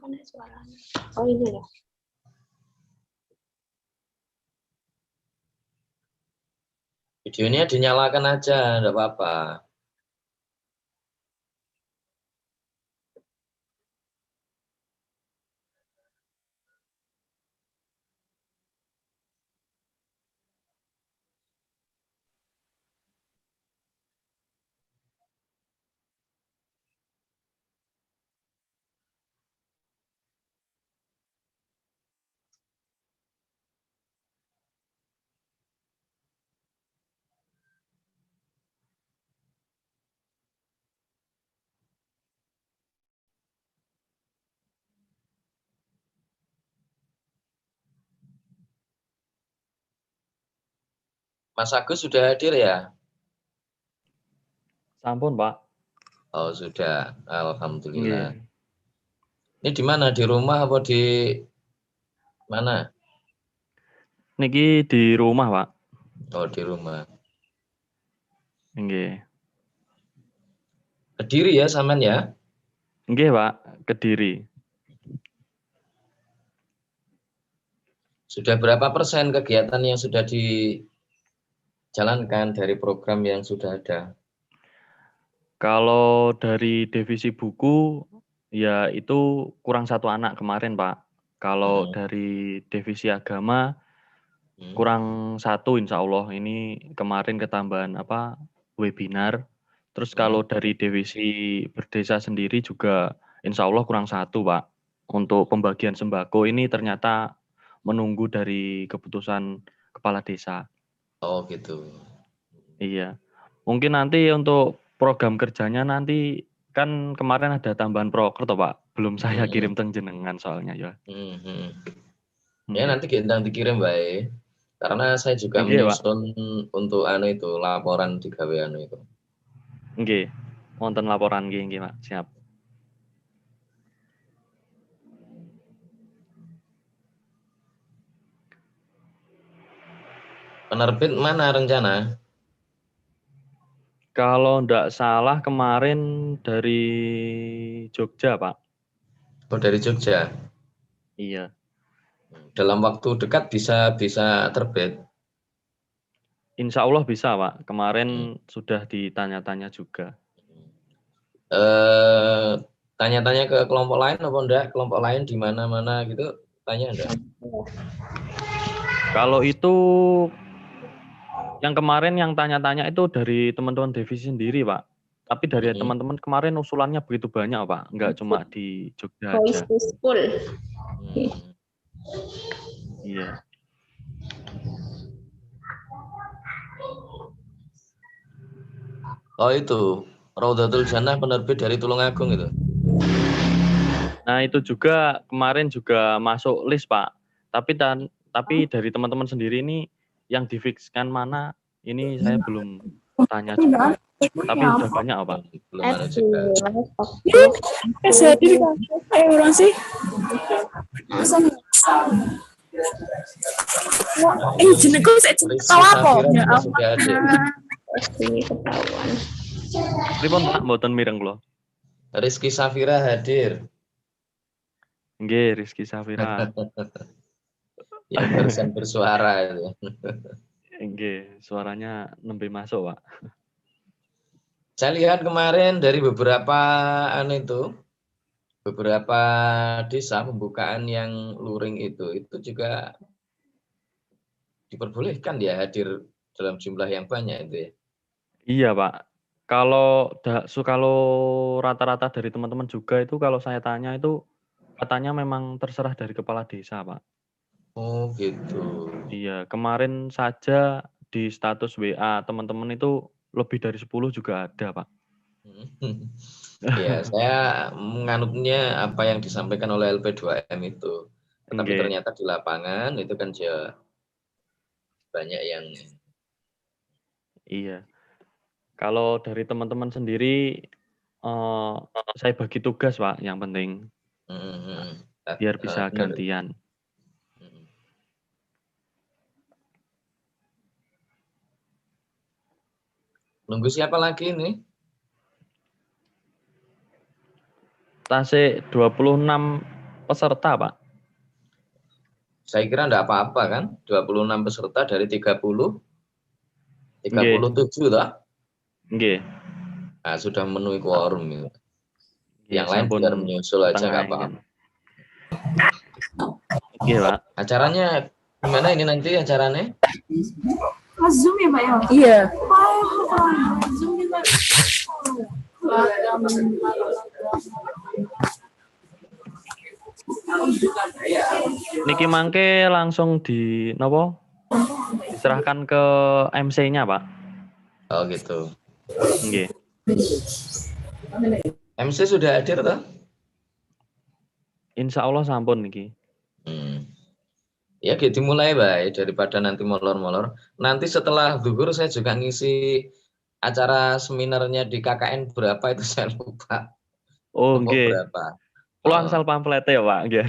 Mana suaranya? Oh ini ya. Videonya dinyalakan aja, enggak apa-apa. Mas Agus sudah hadir ya? Sampun, Pak. Oh, sudah. Alhamdulillah. Nggih. Ini di mana? Di rumah apa di mana? Niki di rumah, Pak. Oh, di rumah. Nggih. Kediri ya sampean ya? Nggih, Pak, Kediri. Sudah berapa persen kegiatan yang sudah dijalankan dari program yang sudah ada? Kalau dari divisi buku, ya itu kurang 1 anak kemarin, Pak. Kalau dari divisi agama, kurang 1 insya Allah. Ini kemarin ketambahan webinar. Terus kalau dari divisi berdesa sendiri juga insya Allah kurang 1, Pak. Untuk pembagian sembako ini ternyata menunggu dari keputusan kepala desa. Oh gitu. Iya. Mungkin nanti untuk program kerjanya nanti kan kemarin ada tambahan proker toh, Pak. Belum saya kirim teng jenengan soalnya ya. Ya Nggih. nanti dikirim baik. Karena saya juga Nggih, Pak. menyusun untuk itu laporan di gawean itu. Nggih. Wonten laporan nggih, Pak. Siap. Penerbit mana rencana? Kalau ndak salah kemarin dari Jogja, Pak. Oh, dari Jogja. Iya. Dalam waktu dekat bisa terbit. Insya Allah bisa, Pak. Kemarin sudah ditanya-tanya juga. Tanya-tanya ke kelompok lain apa enggak? Kelompok lain di mana-mana gitu, tanya enggak? Kalau itu yang kemarin yang tanya-tanya itu dari teman-teman divisi sendiri, Pak. Tapi dari teman-teman kemarin usulannya begitu banyak, Pak. Enggak cuma di Jogja Voice aja. to school. Iya. Oh itu, Raudatul Jannah penerbit dari Tulungagung itu. Nah, itu juga kemarin juga masuk list, Pak. Tapi dari teman-teman sendiri ini yang difikskan mana ini saya belum tanya juga. Tapi udah banyak, Pak. Belum ada juga. Jadi kayak orang sih. Jenengku ketawa apa? Ya ketahuan. Pripun Pak mboten mireng kula. Rizky Safira hadir. Nggih, Rizky Safira. Yang barusan bersuara itu. Nggih, suaranya nembe masuk, Pak. Saya lihat kemarin dari beberapa desa pembukaan yang luring itu juga diperbolehkan ya hadir dalam jumlah yang banyak itu ya. Iya, Pak. Kalau rata-rata dari teman-teman juga itu kalau saya tanya itu katanya memang terserah dari kepala desa, Pak. Oh gitu. Iya, kemarin saja di status WA teman-teman itu lebih dari 10 juga ada, Pak. Ya, saya menganutnya apa yang disampaikan oleh LP2M itu. Tapi Nggih. ternyata di lapangan itu kan banyak yang Iya. Kalau dari teman-teman sendiri saya bagi tugas, Pak, yang penting. Biar bisa benar. gantian. Nunggu siapa lagi ini? Tasik 26 peserta, Pak. Saya kira enggak apa-apa kan? 26 peserta dari 30. Nggih. 37 toh? Nggih. Nah, sudah memenuhi quorum itu. Yang lain sampun biar menyusul aja setengah enggak ini kan. apa-apa. Nggih, Pak. Acaranya gimana ini nanti acaranya? Zoom ya, Pak ya? Iya. Zoom juga. Niki mangke langsung di napa? Diserahkan ke MC-nya, Pak. Oh gitu. Nggih. MC sudah hadir toh? Insya Allah sampun niki. Ya gitu dimulai baik daripada nanti molor-molor. Nanti setelah zuhur saya juga ngisi acara seminarnya di KKN berapa itu saya lupa. Oh, Kelompok nggih. berapa? Kula angsal pamflete ya, Pak, nggih.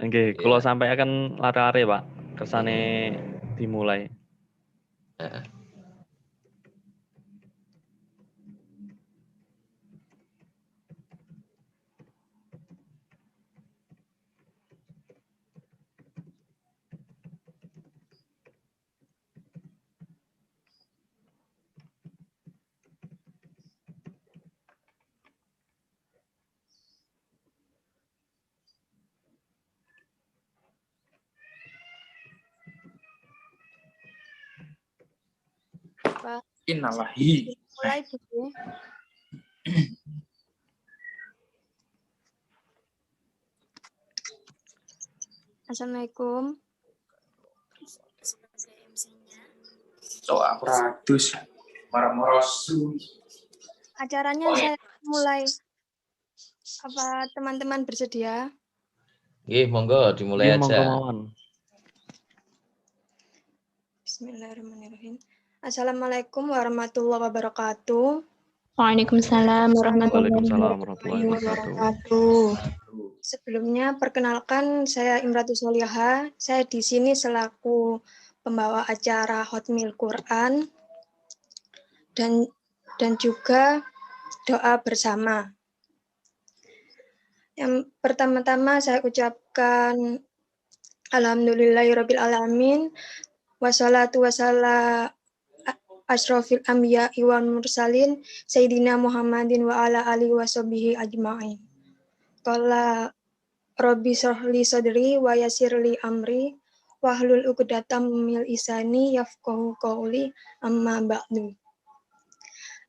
Nggih, kula Ya. sampai akan lare-lare, Pak. Kersane dimulai. Innalahi. Mulai Bu. Assalamualaikum. Doa pratus maramoros. Acaranya saya mulai. Apa teman-teman bersedia? Nggih, monggo dimulai Nggih, monggo aja. mawon. Bismillahirrahmanirrahim. Assalamualaikum warahmatullahi wabarakatuh. Waalaikumsalam warahmatullahi Waalaikumsalam warahmatullahi wabarakatuh. Sebelumnya perkenalkan saya Imratu Soliha. Saya di sini selaku pembawa acara Hotmil Quran dan juga doa bersama. Yang pertama-tama saya ucapkan alhamdulillahirabbil alamin wassalatu wassalamu asyrofil anbiya wal mursalin sayyidina Muhammadin wa ala alihi washabihi ajmain. Qala rabbi shrahli sadri wa yassirli amri wahlul 'uqdatam min lisani yafqahu qawli amma ba'du.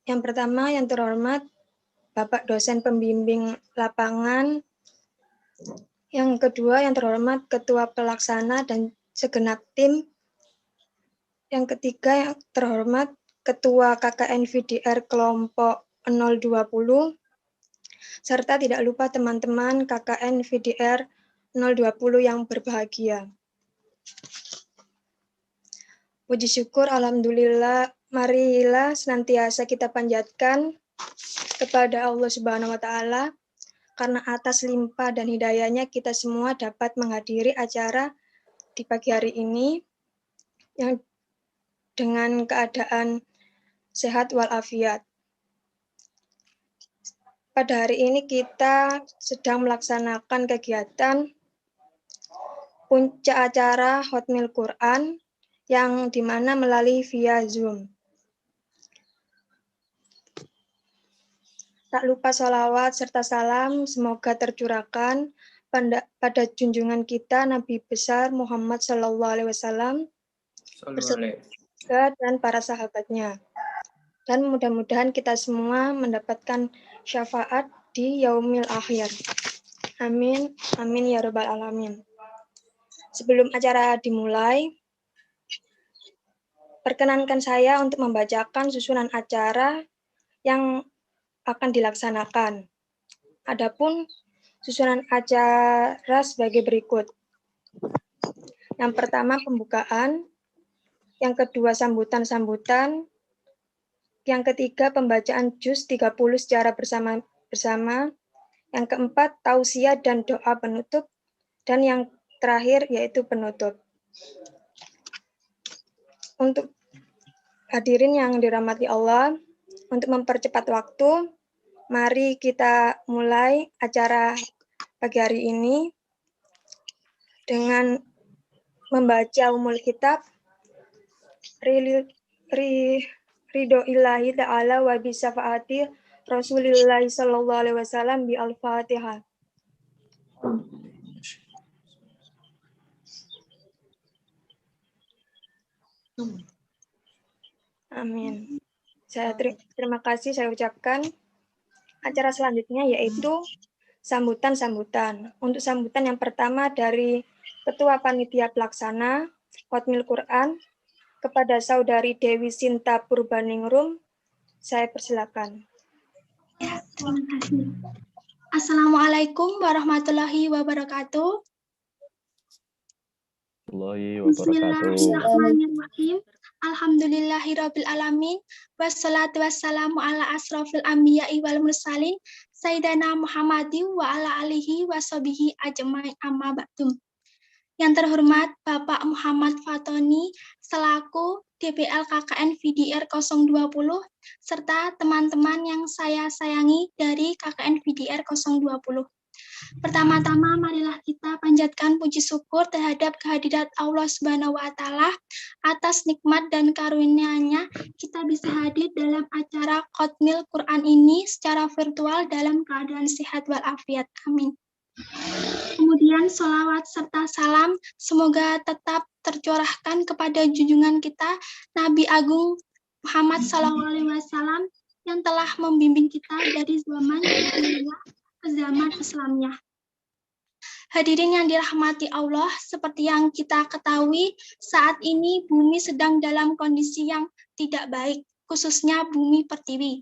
Yang pertama yang terhormat Bapak dosen pembimbing lapangan. Yang kedua yang terhormat Ketua Pelaksana dan segenap tim. Yang ketiga yang terhormat Ketua KKN VDR kelompok 020 serta tidak lupa teman-teman KKN VDR 020 yang berbahagia. Puji syukur alhamdulillah, marilah senantiasa kita panjatkan kepada Allah Subhanahu wa taala karena atas limpah dan hidayahnya kita semua dapat menghadiri acara di pagi hari ini yang dengan keadaan sehat walafiat. Pada hari ini kita sedang melaksanakan kegiatan puncak acara Hotmil Quran yang dimana melalui via Zoom. Tak lupa sholawat serta salam semoga tercurahkan pada junjungan kita Nabi besar Muhammad SAW dan para sahabatnya. Dan mudah-mudahan kita semua mendapatkan syafaat di yaumil akhir. Amin, amin ya rabbal alamin. Sebelum acara dimulai, perkenankan saya untuk membacakan susunan acara yang akan dilaksanakan. Adapun susunan acara sebagai berikut. Yang pertama pembukaan, yang kedua sambutan-sambutan, yang ketiga pembacaan juz 30 secara bersama, yang keempat tausiah dan doa penutup, dan yang terakhir yaitu penutup. Untuk hadirin yang dirahmati Allah, untuk mempercepat waktu, Mari kita mulai acara pagi hari ini dengan membaca umul kitab Ridho Ilahi Ta'ala wa bisafaati Rasulillahi Sallallahu Alaihi Wasallam bi Al-Fatihah. Amin. Terima kasih saya ucapkan. Acara selanjutnya yaitu sambutan-sambutan. Untuk sambutan yang pertama dari Ketua Panitia Pelaksana Khatmil Quran kepada Saudari Dewi Sinta Purbaningrum, saya persilakan. Ya, terima kasih. Assalamualaikum warahmatullahi wabarakatuh. Bismillahirrahmanirrahim. Alhamdulillahirabbil alamin. Wassalatu wassalamu ala asrofil anbiya'i wal mursalin Sayyidina Muhammadin wa ala alihi wa sahbihi ajmain amma ba'dum. Yang terhormat Bapak Muhammad Fatoni selaku DPL KKN VDR 020 serta teman-teman yang saya sayangi dari KKN VDR 020. Pertama-tama marilah kita panjatkan puji syukur terhadap kehadirat Allah Subhanahu wa taala atas nikmat dan karunia-Nya kita bisa hadir dalam acara Khatmil Quran ini secara virtual dalam keadaan sehat walafiat. Amin. Kemudian sholawat serta salam semoga tetap tercurahkan kepada junjungan kita Nabi Agung Muhammad SAW yang telah membimbing kita dari zaman jahiliyah ke zaman Islamnya. Hadirin yang dirahmati Allah, seperti yang kita ketahui, saat ini bumi sedang dalam kondisi yang tidak baik, khususnya bumi pertiwi.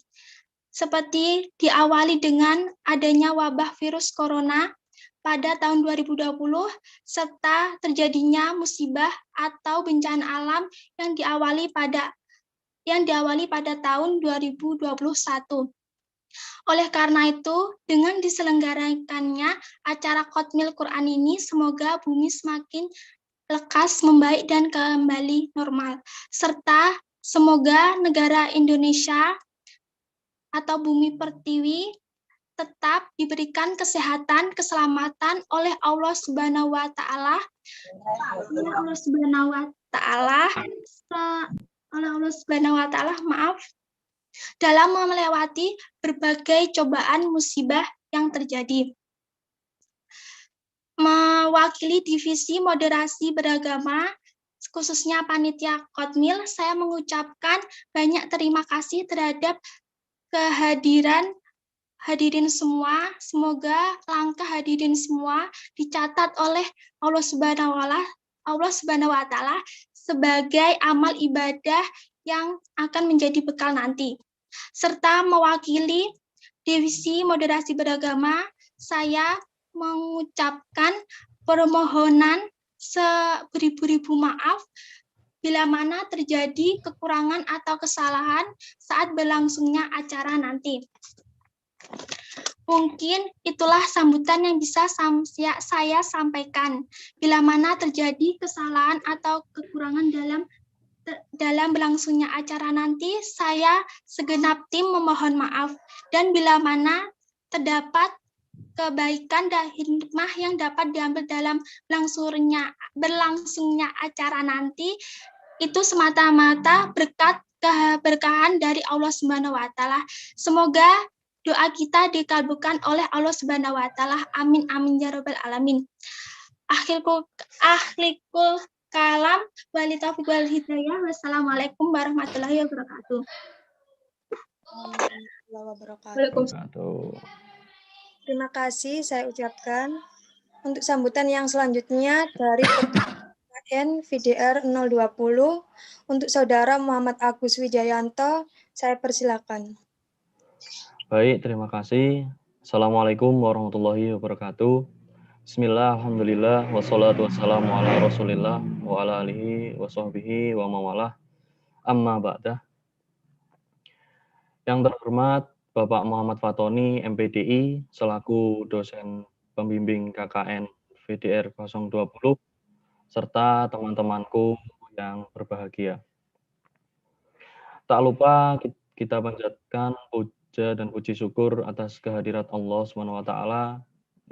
Seperti diawali dengan adanya wabah virus corona pada tahun 2020, serta terjadinya musibah atau bencana alam yang diawali pada tahun 2021. Oleh karena itu, dengan diselenggarakannya acara Khatmil Quran ini, semoga bumi semakin lekas membaik dan kembali normal. Serta semoga negara Indonesia atau bumi pertiwi tetap diberikan kesehatan, keselamatan oleh Allah Subhanahu wa taala. Dalam melewati berbagai cobaan musibah yang terjadi. Mewakili divisi moderasi beragama, khususnya panitia Khatmil, saya mengucapkan banyak terima kasih terhadap hadirin semua. Semoga langkah hadirin semua dicatat oleh Allah Subhanahu wa taala sebagai amal ibadah yang akan menjadi bekal nanti. Serta mewakili divisi moderasi beragama, saya mengucapkan permohonan seberibu-ribu maaf bila mana terjadi kekurangan atau kesalahan saat berlangsungnya acara nanti. Mungkin itulah sambutan yang bisa saya sampaikan. Bila mana terjadi kesalahan atau kekurangan dalam berlangsungnya acara nanti, saya segenap tim memohon maaf. Dan bila mana terdapat kebaikan dan hikmah yang dapat diambil dalam berlangsungnya acara nanti, itu semata-mata berkat keberkahan dari Allah Subhanahu wa taala. Semoga doa kita dikabulkan oleh Allah Subhanahu wa taala. Amin amin ya rabbal alamin. Akhirul kalam wali taufiq wal hidayah. Wassalamualaikum warahmatullahi wabarakatuh. Waalaikumsalam. Terima kasih saya ucapkan. Untuk sambutan yang selanjutnya dari KKN VDR 020 untuk Saudara Muhammad Agus Wijayanto, saya persilakan. Baik, terima kasih. Assalamualaikum warahmatullahi wabarakatuh. Bismillah, alhamdulillah, wassalatu wassalamu ala rasulillah, wa ala alihi, wa sahbihi, wa mawalah, amma ba'dah. Yang terhormat Bapak Muhammad Fatoni, MPDI, selaku dosen pembimbing KKN VDR 020, serta teman-temanku yang berbahagia. Tak lupa kita panjatkan puja dan puji syukur atas kehadirat Allah SWT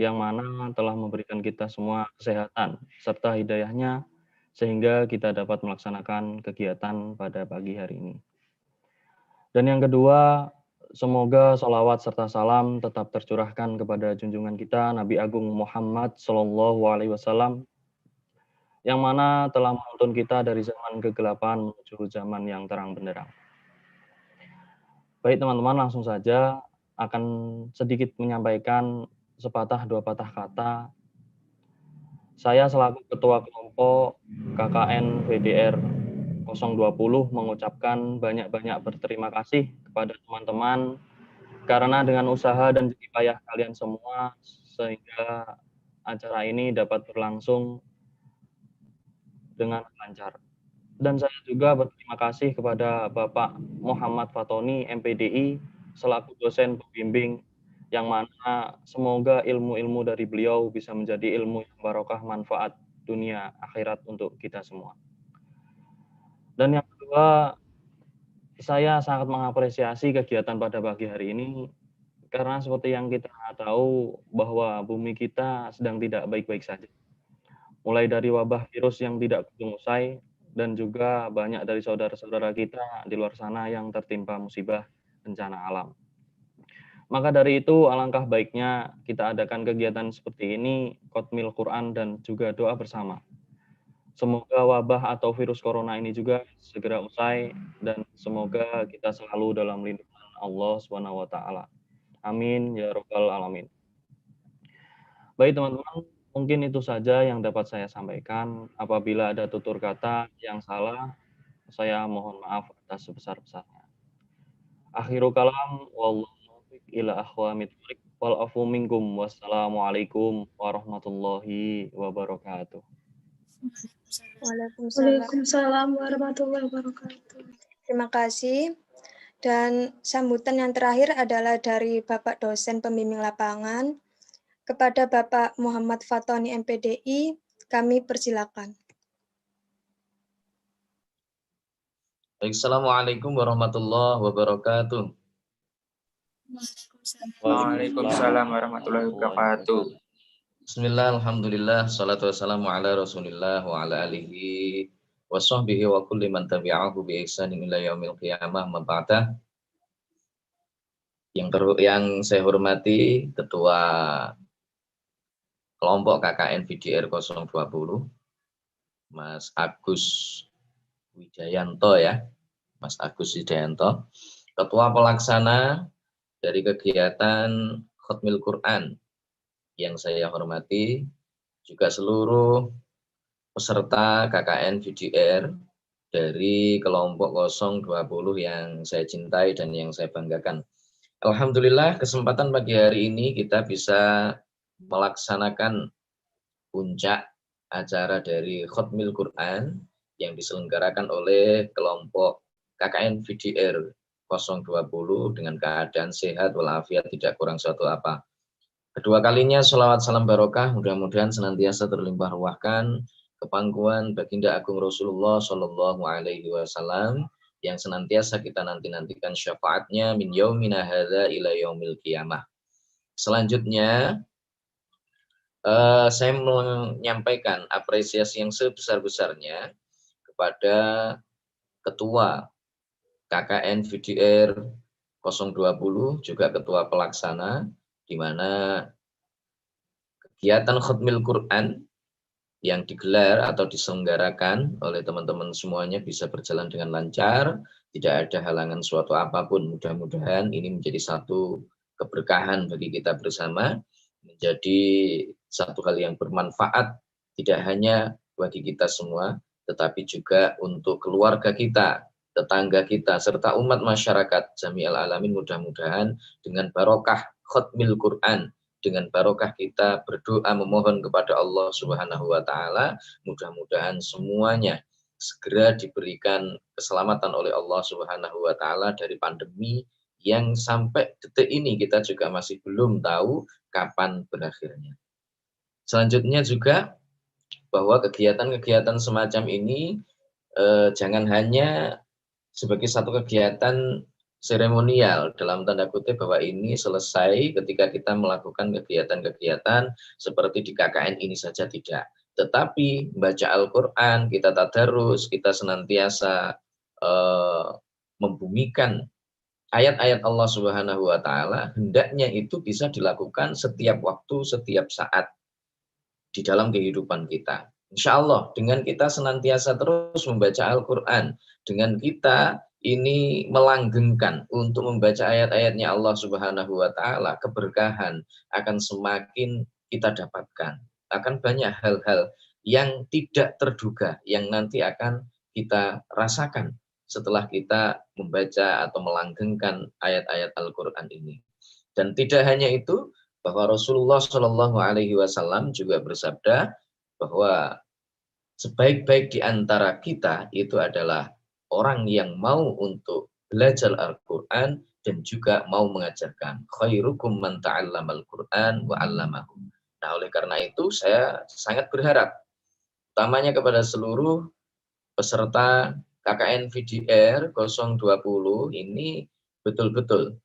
yang mana telah memberikan kita semua kesehatan serta hidayahnya sehingga kita dapat melaksanakan kegiatan pada pagi hari ini. Dan yang kedua, semoga sholawat serta salam tetap tercurahkan kepada junjungan kita Nabi Agung Muhammad SAW yang mana telah menuntun kita dari zaman kegelapan menuju zaman yang terang benderang. Baik teman-teman, langsung saja akan sedikit menyampaikan sepatah dua patah kata. Saya selaku Ketua Kelompok KKN VDR 020 mengucapkan banyak-banyak berterima kasih kepada teman-teman karena dengan usaha dan jerih payah kalian semua sehingga acara ini dapat berlangsung dengan lancar. Dan saya juga berterima kasih kepada Bapak Muhammad Fatoni, MPDI, selaku dosen pembimbing, yang mana semoga ilmu-ilmu dari beliau bisa menjadi ilmu yang barokah manfaat dunia akhirat untuk kita semua. Dan yang kedua, saya sangat mengapresiasi kegiatan pada pagi hari ini, karena seperti yang kita tahu bahwa bumi kita sedang tidak baik-baik saja. Mulai dari wabah virus yang tidak kunjung usai, dan juga banyak dari saudara-saudara kita di luar sana yang tertimpa musibah bencana alam. Maka dari itu, alangkah baiknya kita adakan kegiatan seperti ini, Khatmil Quran dan juga doa bersama. Semoga wabah atau virus corona ini juga segera usai, dan semoga kita selalu dalam lindungan Allah SWT. Amin, ya Rabbal Alamin. Baik teman-teman, mungkin itu saja yang dapat saya sampaikan. Apabila ada tutur kata yang salah, saya mohon maaf atas sebesar-besarnya. Akhiru kalam, wallahu muwaffiq ila aqwamit thoriq, wal afu minkum, wassalamualaikum warahmatullahi wabarakatuh. Waalaikumsalam warahmatullahi wabarakatuh. Terima kasih. Dan sambutan yang terakhir adalah dari Bapak dosen pembimbing lapangan. Kepada Bapak Muhammad Fatoni MPDI, kami persilakan. Assalamualaikum warahmatullahi wabarakatuh. Waalaikumsalam warahmatullahi wabarakatuh. Bismillah, alhamdulillah, salatu wassalamu ala rasulillah wa ala alihi wa sahbihi wa kulli man tabi'ahu bi ihsanin ila yaumil qiyamah mab'adah. Yang saya hormati Ketua Kelompok KKN VDR 020, Mas Agus Wijayanto ya, Mas Agus Wijayanto, Ketua Pelaksana dari kegiatan Khatmil Quran yang saya hormati, juga seluruh peserta KKN VDR dari kelompok 020 yang saya cintai dan yang saya banggakan. Alhamdulillah kesempatan pagi hari ini kita bisa melaksanakan puncak acara dari Khatmil Quran yang diselenggarakan oleh kelompok KKN VDR 020 dengan keadaan sehat walafiat tidak kurang suatu apa. Kedua kalinya sholawat salam barokah mudah-mudahan senantiasa terlimpah ruahkan kepangkuan baginda agung Rasulullah Shallallahu Alaihi Wasallam yang senantiasa kita nantikan syafaatnya min yaumina hadza ila yaumil qiyamah. Selanjutnya saya menyampaikan apresiasi yang sebesar-besarnya kepada Ketua KKN VDR 020, juga Ketua Pelaksana, di mana kegiatan Khatmil Quran yang digelar atau diselenggarakan oleh teman-teman semuanya bisa berjalan dengan lancar, tidak ada halangan suatu apapun. Mudah-mudahan ini menjadi satu keberkahan bagi kita bersama, menjadi satu hal yang bermanfaat tidak hanya bagi kita semua, tetapi juga untuk keluarga kita, tetangga kita, serta umat masyarakat jami'al alamin. Mudah-mudahan dengan barokah Khatmil Quran, dengan barokah kita berdoa memohon kepada Allah Subhanahu wa taala, mudah-mudahan semuanya segera diberikan keselamatan oleh Allah Subhanahu wa taala dari pandemi yang sampai detik ini kita juga masih belum tahu kapan berakhirnya. Selanjutnya juga bahwa kegiatan-kegiatan semacam ini jangan hanya sebagai satu kegiatan seremonial dalam tanda kutip bahwa ini selesai ketika kita melakukan kegiatan-kegiatan seperti di KKN ini saja, tidak. Tetapi baca Al-Quran, kita tadarus, kita senantiasa membumikan ayat-ayat Allah Subhanahu wa Ta'ala, hendaknya itu bisa dilakukan setiap waktu, setiap saat di dalam kehidupan kita. Insya Allah, dengan kita senantiasa terus membaca Al-Quran, dengan kita ini melanggengkan untuk membaca ayat-ayatnya Allah Subhanahu wa Ta'ala, keberkahan akan semakin kita dapatkan. Akan banyak hal-hal yang tidak terduga yang nanti akan kita rasakan setelah kita membaca atau melanggengkan ayat-ayat Al-Quran ini. Dan tidak hanya itu, bahwa Rasulullah Shallallahu Alaihi Wasallam juga bersabda bahwa sebaik-baik di antara kita itu adalah orang yang mau untuk belajar Al-Quran dan juga mau mengajarkan. Khairukum man ta'allamal Quran wa 'allamahu. Nah, oleh karena itu saya sangat berharap utamanya kepada seluruh peserta KKN VDR 020 ini betul-betul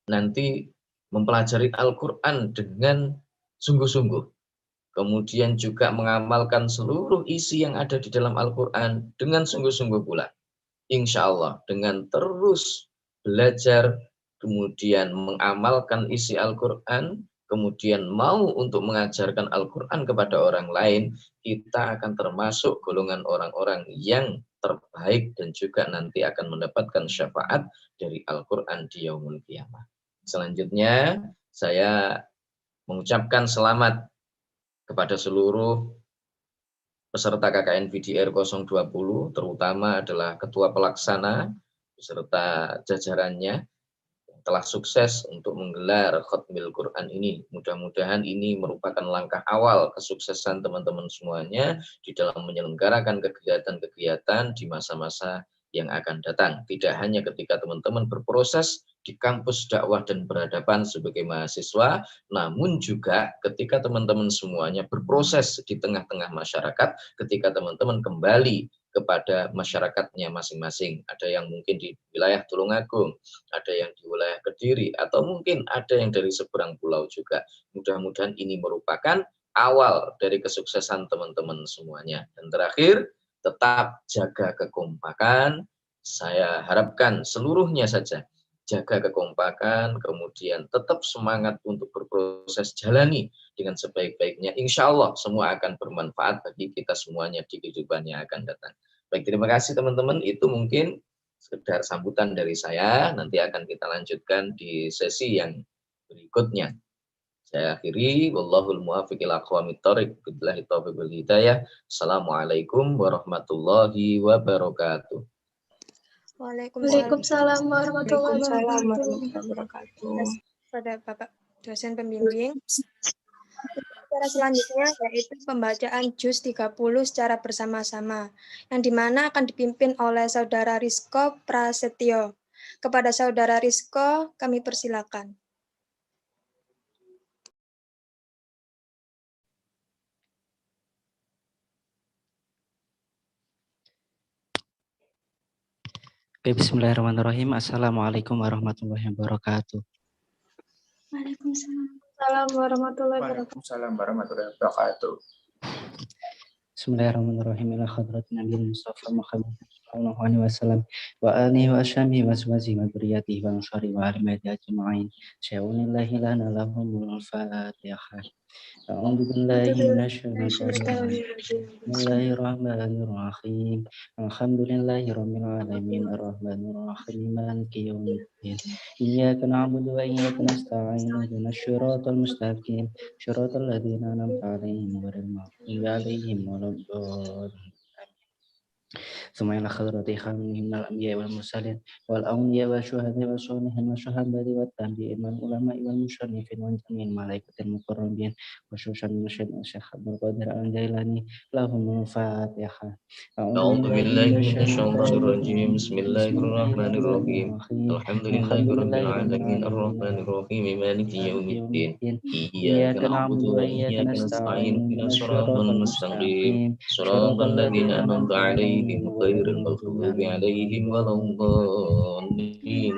nanti mempelajari Al-Quran dengan sungguh-sungguh. Kemudian juga mengamalkan seluruh isi yang ada di dalam Al-Quran dengan sungguh-sungguh pula. Insya Allah dengan terus belajar, kemudian mengamalkan isi Al-Quran, kemudian mau untuk mengajarkan Al-Quran kepada orang lain, kita akan termasuk golongan orang-orang yang terbaik dan juga nanti akan mendapatkan syafaat dari Al-Quran di yaumul qiyamah. Selanjutnya, saya mengucapkan selamat kepada seluruh peserta KKN VDR 020, terutama adalah Ketua Pelaksana beserta jajarannya yang telah sukses untuk menggelar Khatmil Quran ini. Mudah-mudahan ini merupakan langkah awal kesuksesan teman-teman semuanya di dalam menyelenggarakan kegiatan-kegiatan di masa-masa yang akan datang. Tidak hanya ketika teman-teman berproses di kampus dakwah dan peradaban sebagai mahasiswa, namun juga ketika teman-teman semuanya berproses di tengah-tengah masyarakat, ketika teman-teman kembali kepada masyarakatnya masing-masing. Ada yang mungkin di wilayah Tulungagung, ada yang di wilayah Kediri, atau mungkin ada yang dari seberang pulau juga. Mudah-mudahan ini merupakan awal dari kesuksesan teman-teman semuanya. Dan terakhir, tetap jaga kekompakan. Saya harapkan seluruhnya saja jaga kekompakan, kemudian tetap semangat untuk berproses, jalani dengan sebaik-baiknya. Insya Allah semua akan bermanfaat bagi kita semuanya di kehidupan yang akan datang. Baik, terima kasih teman-teman. Itu mungkin sekedar sambutan dari saya. Nanti akan kita lanjutkan di sesi yang berikutnya. Saya akhiri, wallahul muwaffiq ila aqwamit thoriq, billahi taufiq wal hidayah. Assalamualaikum warahmatullahi wabarakatuh. Waalaikumsalam warahmatullahi wabarakatuh. Pada Bapak dosen pembimbing. Cara selanjutnya yaitu pembacaan juz 30 secara bersama-sama, yang dimana akan dipimpin oleh Saudara Rizko Prasetyo. Kepada Saudara Rizko, kami persilakan. Bismillahirrahmanirrahim. Assalamualaikum warahmatullahi wabarakatuh. Waalaikumsalam. Waalaikumsalam warahmatullahi wabarakatuh. Bismillahirrahmanirrahim. Ila hadratin Nabi Mustafa Muhammad sallallahu alaihi wasallam wa alihi wa sahbihi wa azwajihi wa dzurriyyatihi wa ansari wa ahli ajma'in. Sya'unillahi lana lahumul fatihah. A'udzu billahi minasyaitonir rajim. Bismillahirrahmanirrahim. Alhamdulillahi rabbil alamin arrahmanir rahim maliki yaumiddin. Iyyaka na'budu wa iyyaka nasta'in ihdinas siratal mustaqim siratal ladzina an'amta 'alaihim ghairil maghdubi 'alaihim waladdallin. Semuanya khadratiha minal anbiya wal mursalin wal awliya wa syuhada wa sholihin wa syuhadai wa tabi'in wal ulama wal musyrifin wa jami'il malaikatil muqarrabin wa syuhsan musyid Syekh Abdul Qadir Al-Jailani lahumul fatihah. A'udzu billahi minasyaitonir rajim. Bismillahirrahmanirrahim. Alhamdulillahi rabbil alamin arrahmanir rahim maliki yaumiddin. Iyyaka na'budu wa iyyaka nasta'in ihdinas siratal mustaqim siratal ladzina an'amta 'alaihim عليهم غير المغضوب عليهم ولا الضالين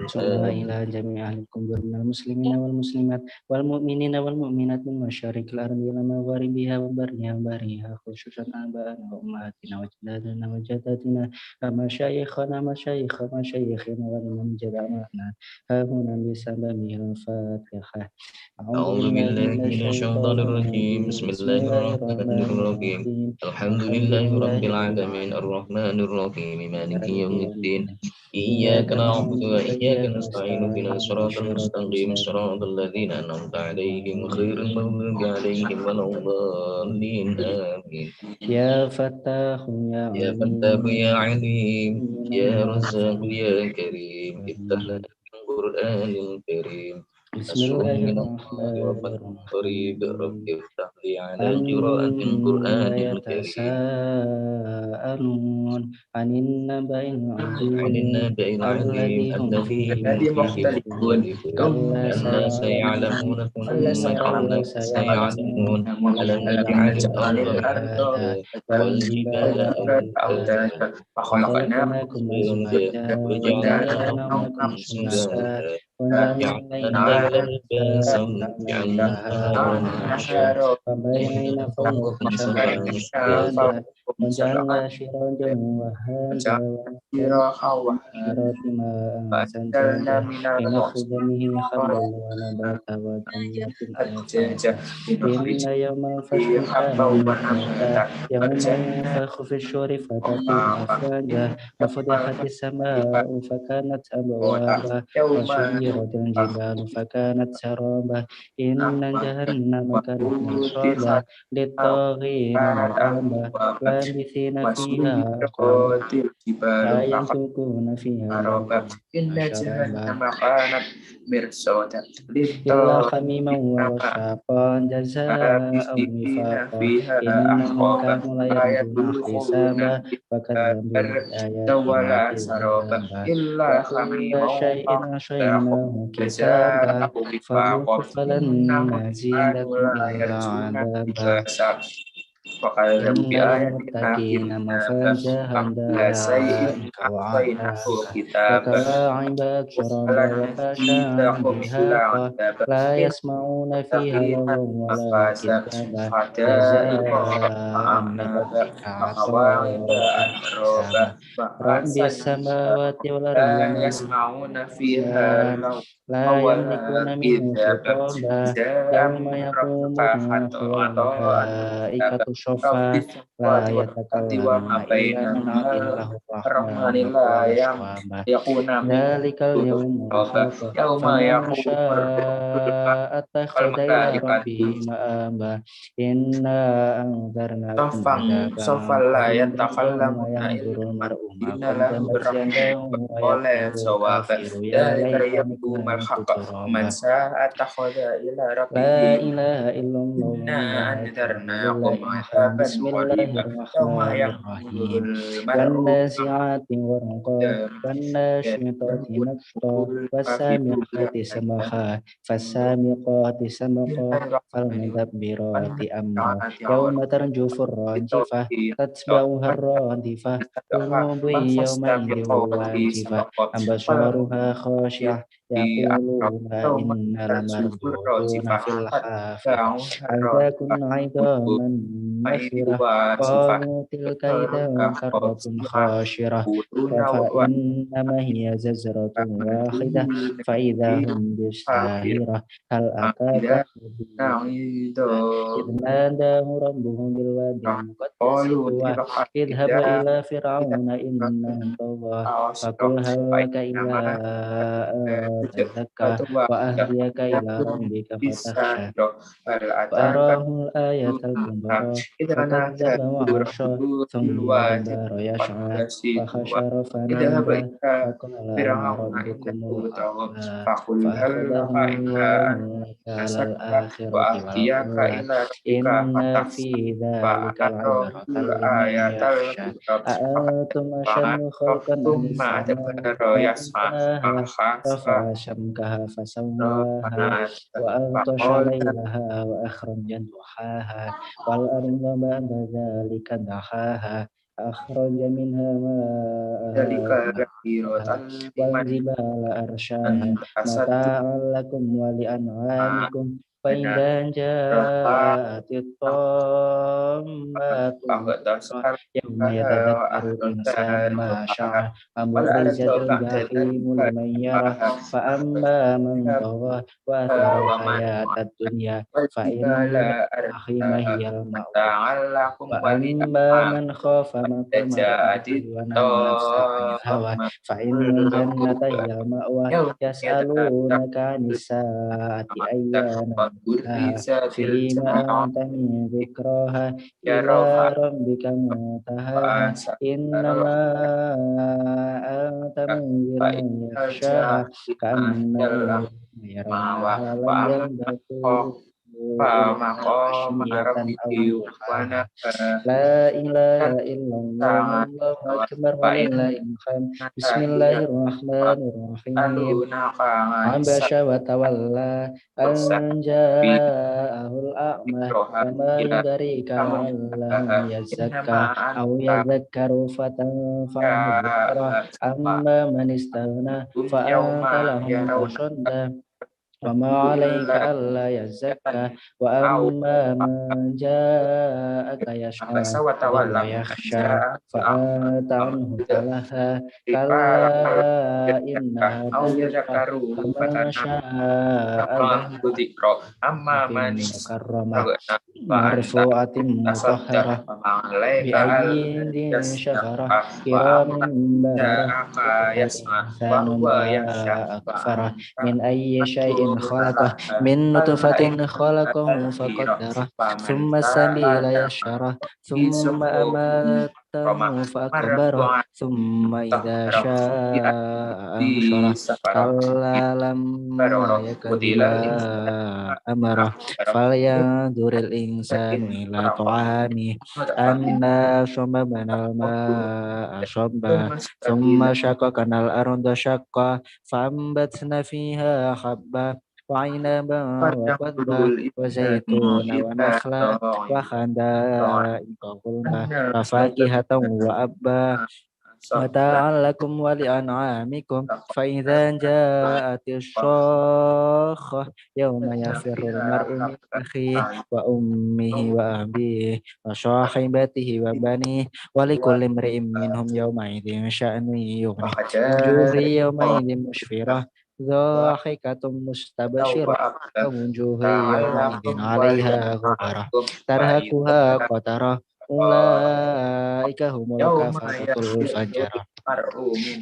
إلى جميع القبور من المسلمين والمسلمات والمؤمنين والمؤمنات من مشارق الأرض إلى مغاربها وبرها وبرها خصوصا آباءنا وأمهاتنا وأجدادنا وجداتنا ومشايخنا مشايخنا ولمن جمعنا ها هنا بسبب الفاتحة. أعوذ بالله من الشيطان الرجيم بسم الله الرحمن الرحيم الحمد لله رب العالمين الرحمن الرحيم مالك يوم الدين إياك نعبد وإياك نستعين اهدنا الصراط المستقيم صراط الذين أنعمت عليهم غير المغضوب عليهم ولا الضالين آمين يا فتاح يا فتاح يا عليم يا رزاق يا كريم افتح لنا القرآن الكريم بسم الله الرحمن الرحيم قريب رب افتح لي على قراءة القرآن الكريم يتساءلون عن النبأ عن النبأ العظيم الذي هم الذي فيه مختلفون كلا كلا سيعلمون ثم كلا سيعلمون ألم نجعل الأرض مهادا والجبال أوتادا وخلقناكم أزواجا وجعلنا نومكم سباتا وجعلنا الليل لباسا وجعلنا النهار معاشا وبنينا فوقكم سبعا شدادا وجعلنا سراجا وهاجا والنهار ماء سجاجا لنخرج به حبا ونباتا وجنات ألفافا إن يوم الفصل كان ميقاتا يوم ينفخ في الصور فتكون أفواجا وفتحت السماء فكانت أبوابا وسيرت الجبال فكانت سرابا إن جهنم كانت مرصادا للطاغين مآبا لابثين فيها أحقابا لا يذوقون فيها موتا مرصادا إلا حميما وغساقا جزاء وفاقا إنهم كانوا لا يرجون حسابا وكذبوا بآياتنا كذابا وكل شيء أحصيناه كتابا فذوقوا فلن نزيدكم إلا عذابا إن للمتقين مفازا حدائق وعنبا وكواعب أترابا وكأسا دهاقا لا يسمعون فيها لغوا ولا كتابا جزاء من ربك عطاء حسابا رب السماوات والأرض ومن فيها لا يملكون منه خطابا يوم يقوم الروح والملائكة صفا لا يتكلمون إلا من عدل له الرحمن وقال صوابا ذلك اليوم الحق فمن شاء اتخذ إلى ربه مآبا إنا أنذرناكم عذابا يوم ينظر المرء ما قدمت يداه ويقول الكافر يا ليتني كنت ترابا لا إله إلا الله بسم الله الرحمن الرحيم والنازعات غرقا والناشطات نشطا والسامقات سمحا فالسامقات سمقا فالمدبرات أمرا يوم ترجف الراجفة تتبعها الرادفة قلوب يومئذ واجفة أبصارها خاشعة يقولون إنا لمردودون في الحافرة أئذا كنا عظاما نخرة قالوا تلك إذا كرة خاشرة فإنما هي زجرة واحدة فإذا هم بالساهرة هل أتاك إذ ناداه ربه بالوادي المقدس طوى اذهب إلى فرعون إنه طغى فقل هل لك إلى تزكى وأهديك إلى ربك فتخشى فأراه الآية الكبرى فكذب وعصى ثم أدبر يسعى فحشر فنادى فقال أنا ربكم الأعلى فأخذه الله نكال الآخرة والأولى إن في ذلك العبرة لمن يخشى أأنتم أشد خلقا أم السماء رفع سمكها فسواها وأغطش ليلها وأخرج ضحاها والأرض بعد ذلك دحاها أخرج منها ذلك ماءها لكبيرة لمن والجبال أرساها أسد متاعا لكم ولأنعامكم فإذا جاءت الطامة الكبرى يوم يتذكر الإنسان ما سعى وبرزت الجحيم لمن يرى فأما من طغى وآثر الحياة الدنيا فإن الجحيم هي المأوى وأما من خاف مقام ربه ونهى النفس عن الهوى فإن الجنة هي المأوى يسألونك عن الساعة أيان مرساها فيما أنت من ذكراها إلى ربك منتهاها إنما أنت منذر من يخشاها كأنهم يرونها لم يلبثوا عشية أو ضحاها لا إله إلا الله الله أكبر ولله الحمد بسم الله الرحمن الرحيم عبس وتولى أن جاءه الأعمى وما يدريك لعله يزكى أو يذكر فتنفعه الذكرى أما من استغنى فأنت له تصدى وما عليك ألا يزكى وأما من جاءك يسعى وهو يخشى فأنت عنه تلهى كلا إنها تذكرة فمن شاء ذكر مكرمة مرفوعة مطهرة بأيدي شفرة كرام بررة الإنسان ما أكفره من أي شيء خلقه من نطفة خلقه فقدره ثم السبيل يشره ثم أماته فأكبره ثم إذا شاء أنشره كلا لما يقض ما أمره فلينظر الإنسان إلى طعامه أنا صببنا الماء صبا ثم شققنا الأرض شقا فأنبتنا فيها حبا وعنبا وقضبا وزيتون ونخلا وحدائق غلبا وفاكهة وأبا متاعا لكم ولأنعامكم فإذا جاءت الصاخة يوم يفر المرء من أخيه وأمه وأبيه وصاحبته وبنيه ولكل امرئ منهم يومئذ شأن يغنيه وجوه يومئذ مسفرة ضاحكة مستبشرة ووجوه يومئذ عليها غبرة ترهقها قترة أولئك هم الكفرة الفجرة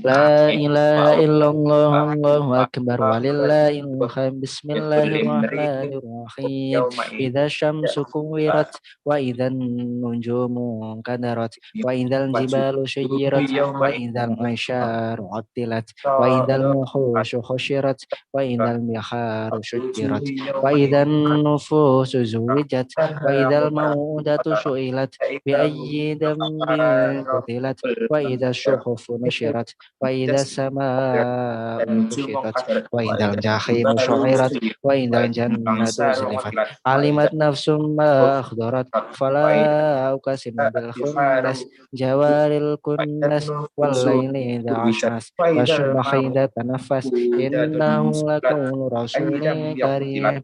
لا إله إلا الله الله أكبر ولله الحمد بسم الله الرحمن الرحيم إذا الشمس كورت وإذا النجوم انكدرت وإذا الجبال سيرت وإذا العشار عطلت وإذا الوحوش حشرت وإذا البحار سجرت وإذا النفوس زوجت وإذا الموءودة سئلت بأي ذنب قتلت وإذا الصحف نشرت وإذا السماء كشطت وإذا الجحيم سعرت وإذا الجنة أزلفت علمت نفس ما أحضرت فلا أقسم بالخنس جوار الكنس والليل إذا عسعس والصبح إذا تنفس إنه لقول رسول كريم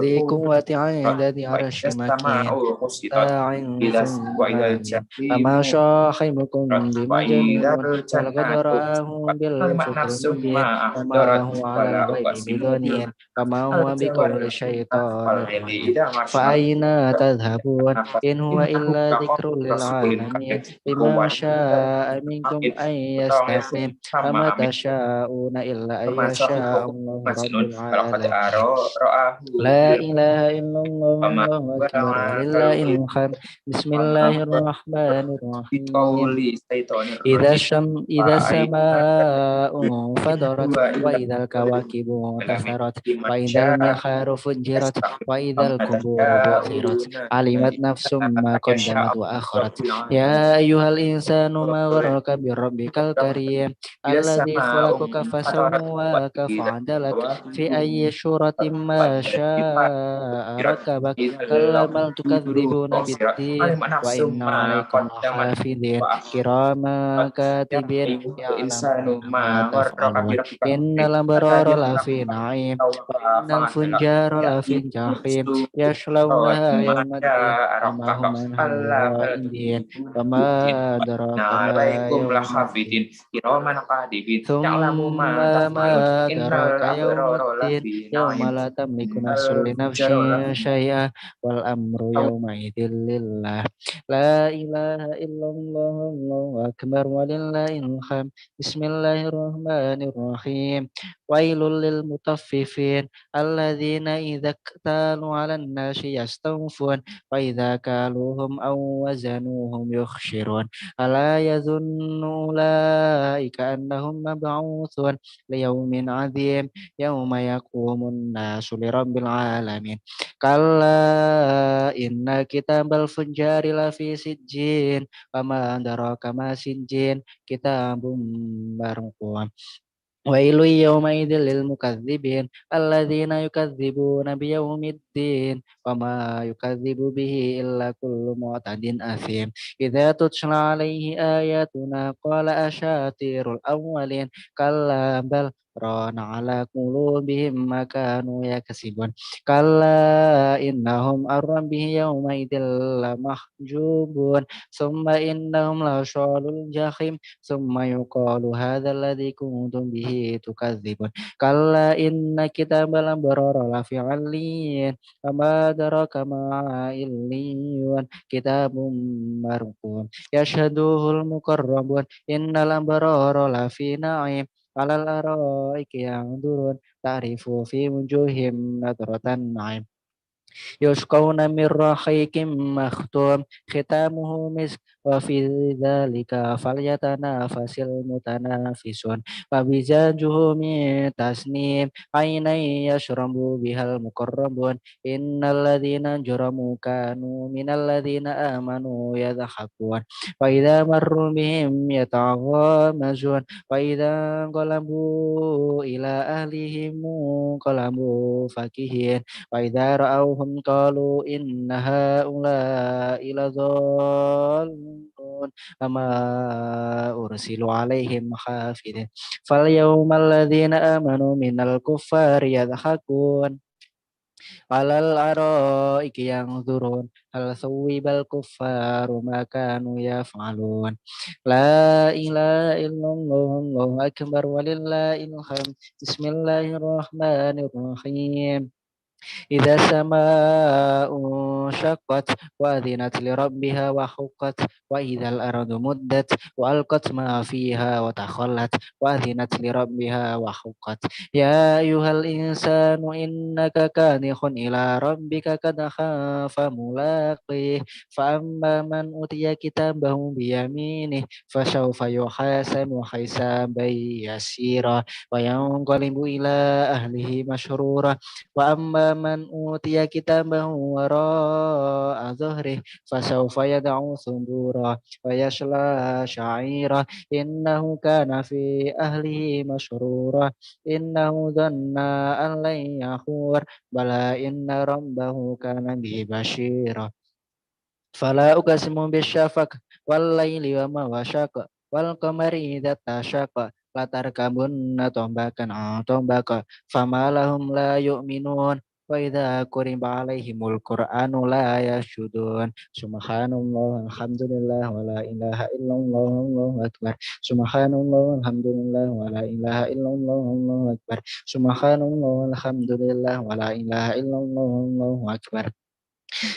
ذي قوة عند ذي عرش مكين مطاع ثم أمين أما صاحبكم بمجنون ولقد رآه بالأفق المبين وما هو على الغيب بضنين وما هو بقول شيطان رجيم فأين تذهبون إن هو إلا ذكر للعالمين لمن شاء منكم أن يستقيم وما تشاءون إلا أن يشاء الله رب العالمين لا إله إلا الله الله أكبر ولله الحمد بسم الله الرحمن الرحيم إذا إذا السماء انفطرت وإذا الكواكب انتثرت وإذا البحار فجرت وإذا القبور بعثرت علمت نفس ما قدمت وأخرت يا أيها الإنسان ما غرك بربك الكريم الذي خلقك فسواك فعدلك في أي صورة ما شاء ركبك كلا بل تكذبون بالدين وإن عليكم لحافظين كراما كاتبين يعلمون ما تفعلون إن الأبرار لفي نعيم وإن الفجار لفي جحيم يصلونها يوم الدين وما هم عنها بغائبين وما أدراك ما يوم الدين ثم ما أدراك يوم الدين يوم لا تملك نفس لنفس شيئا والأمر يومئذ لله لا إله إلا الله الله أكبر ولله الحمد بسم الله الرحمن الرحيم ويل للمطففين الذين إذا اكتالوا على الناس يستوفون وإذا كالوهم أو وزنوهم يخسرون ألا يظن أولئك أنهم مبعوثون ليوم عظيم يوم يقوم الناس لرب العالمين كلا إن كتاب الفجار لفي سجين وما أدراك ما سجين كتاب مرقوم ويل يومئذ للمكذبين الذين يكذبون بيوم الدين وما يكذب به إلا كل معتد أثيم إذا تتلى عليه آياتنا قال أساطير الأولين كلا بل ران على قلوبهم ما كانوا يكسبون كلا إنهم عن ربهم يومئذ لمحجوبون ثم إنهم لصال الجحيم ثم يقال هذا الذي كنتم به تكذبون كلا إن كتاب الأبرار لفي عليين وما أدراك ما عليون كتاب مرقوم يشهده المقربون إن الأبرار لفي نعيم على الأرائك ينظرون تعرف في وجوههم نظرة النعيم يسقون من رحيق مختوم ختامه مسك وفي ذلك فليتنافس المتنافسون ومزاجه من تسنيم عينا يشرب بها المقربون إن الذين أجرموا كانوا من الذين آمنوا يضحكون وإذا مروا بهم يتغامزون وإذا انقلبوا إلى أهلهم انقلبوا فكهين وإذا رأوهم قالوا إن هؤلاء لضالون وما أرسلوا عليهم حافظين فاليوم الذين آمنوا من الكفار يضحكون على الأرائك ينظرون هل ثوب الكفار ما كانوا يفعلون لا إله إلا الله الله أكبر ولله الحمد بسم الله الرحمن الرحيم إذا السماء انشقت وأذنت لربها وحقت وإذا الأرض مدت وألقت ما فيها وتخلت وأذنت لربها وحقت يا أيها الإنسان إنك كادح إلى ربك كدحا فملاقيه فأما من أوتي كتابه بيمينه فسوف يحاسب حسابا يسيرا وينقلب إلى أهله مسرورا وأما من أوتي كتابه وراء ظهره فسوف يدعو ثبورا ويصلى سعيرا إنه كان في أهله مسرورا إنه ظن أن لن يحور بلى إن ربه كان به بشيرا فلا أقسم بالشفق والليل وما وشق والقمر إذا اتسق لتركبن طبقا عن طبق فما لهم لا يؤمنون وإذا قرئ عليهم القرآن لا يسجدون سبحان الله الحمد لله ولا إله إلا الله الله أكبر سبحان الله الحمد لله ولا إله إلا الله الله أكبر سبحان الله الحمد لله ولا إله إلا الله الله أكبر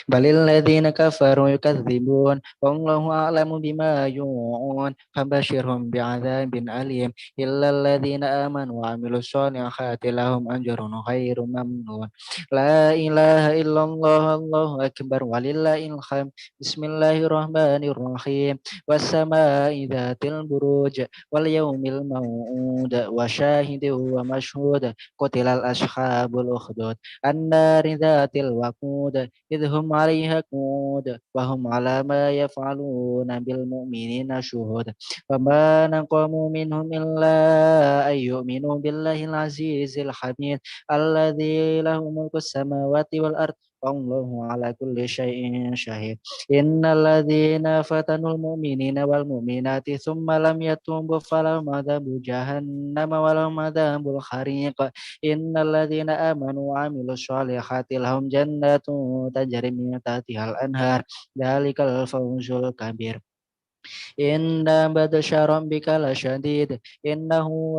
balil ladzina kafaru yukadzibun wallahu a'lamu bima yu'un fabashirhum bi'adzabin alim illa ladzina amanu wa 'amilus solihati lahum ajrun ghairu mamnun. La ilaha illallah Allahu akbar walillahil hamd. Bismillahirrahmanirrahim. Was-samaa'i dzatil buruj wal yaumil maw'ud wa syahidin wa mashhud qutilal ashabul ukhdud an-nari dzatil waqud idhum 'alaiha qud wa hum 'ala ma yaf'aluna bil mu'minina syuhud wa ma naqamu minhum illa ay yu'minu billahil azizil hamid alladzi lahu mulku samawati wal ard wallahu 'ala kulli syai'in syahid. Innal ladzina fatanul mu'minina wal mu'minati tsumma lam yatubu falahum adzabu jahannam wa lahum adzabul khariq. Innal ladzina amanu wa 'amilus solihati lahum jannatun tajri min tahtihal anhar. Dzalikal fawzul kabir. Inna batsya rabbika lasyadid innahu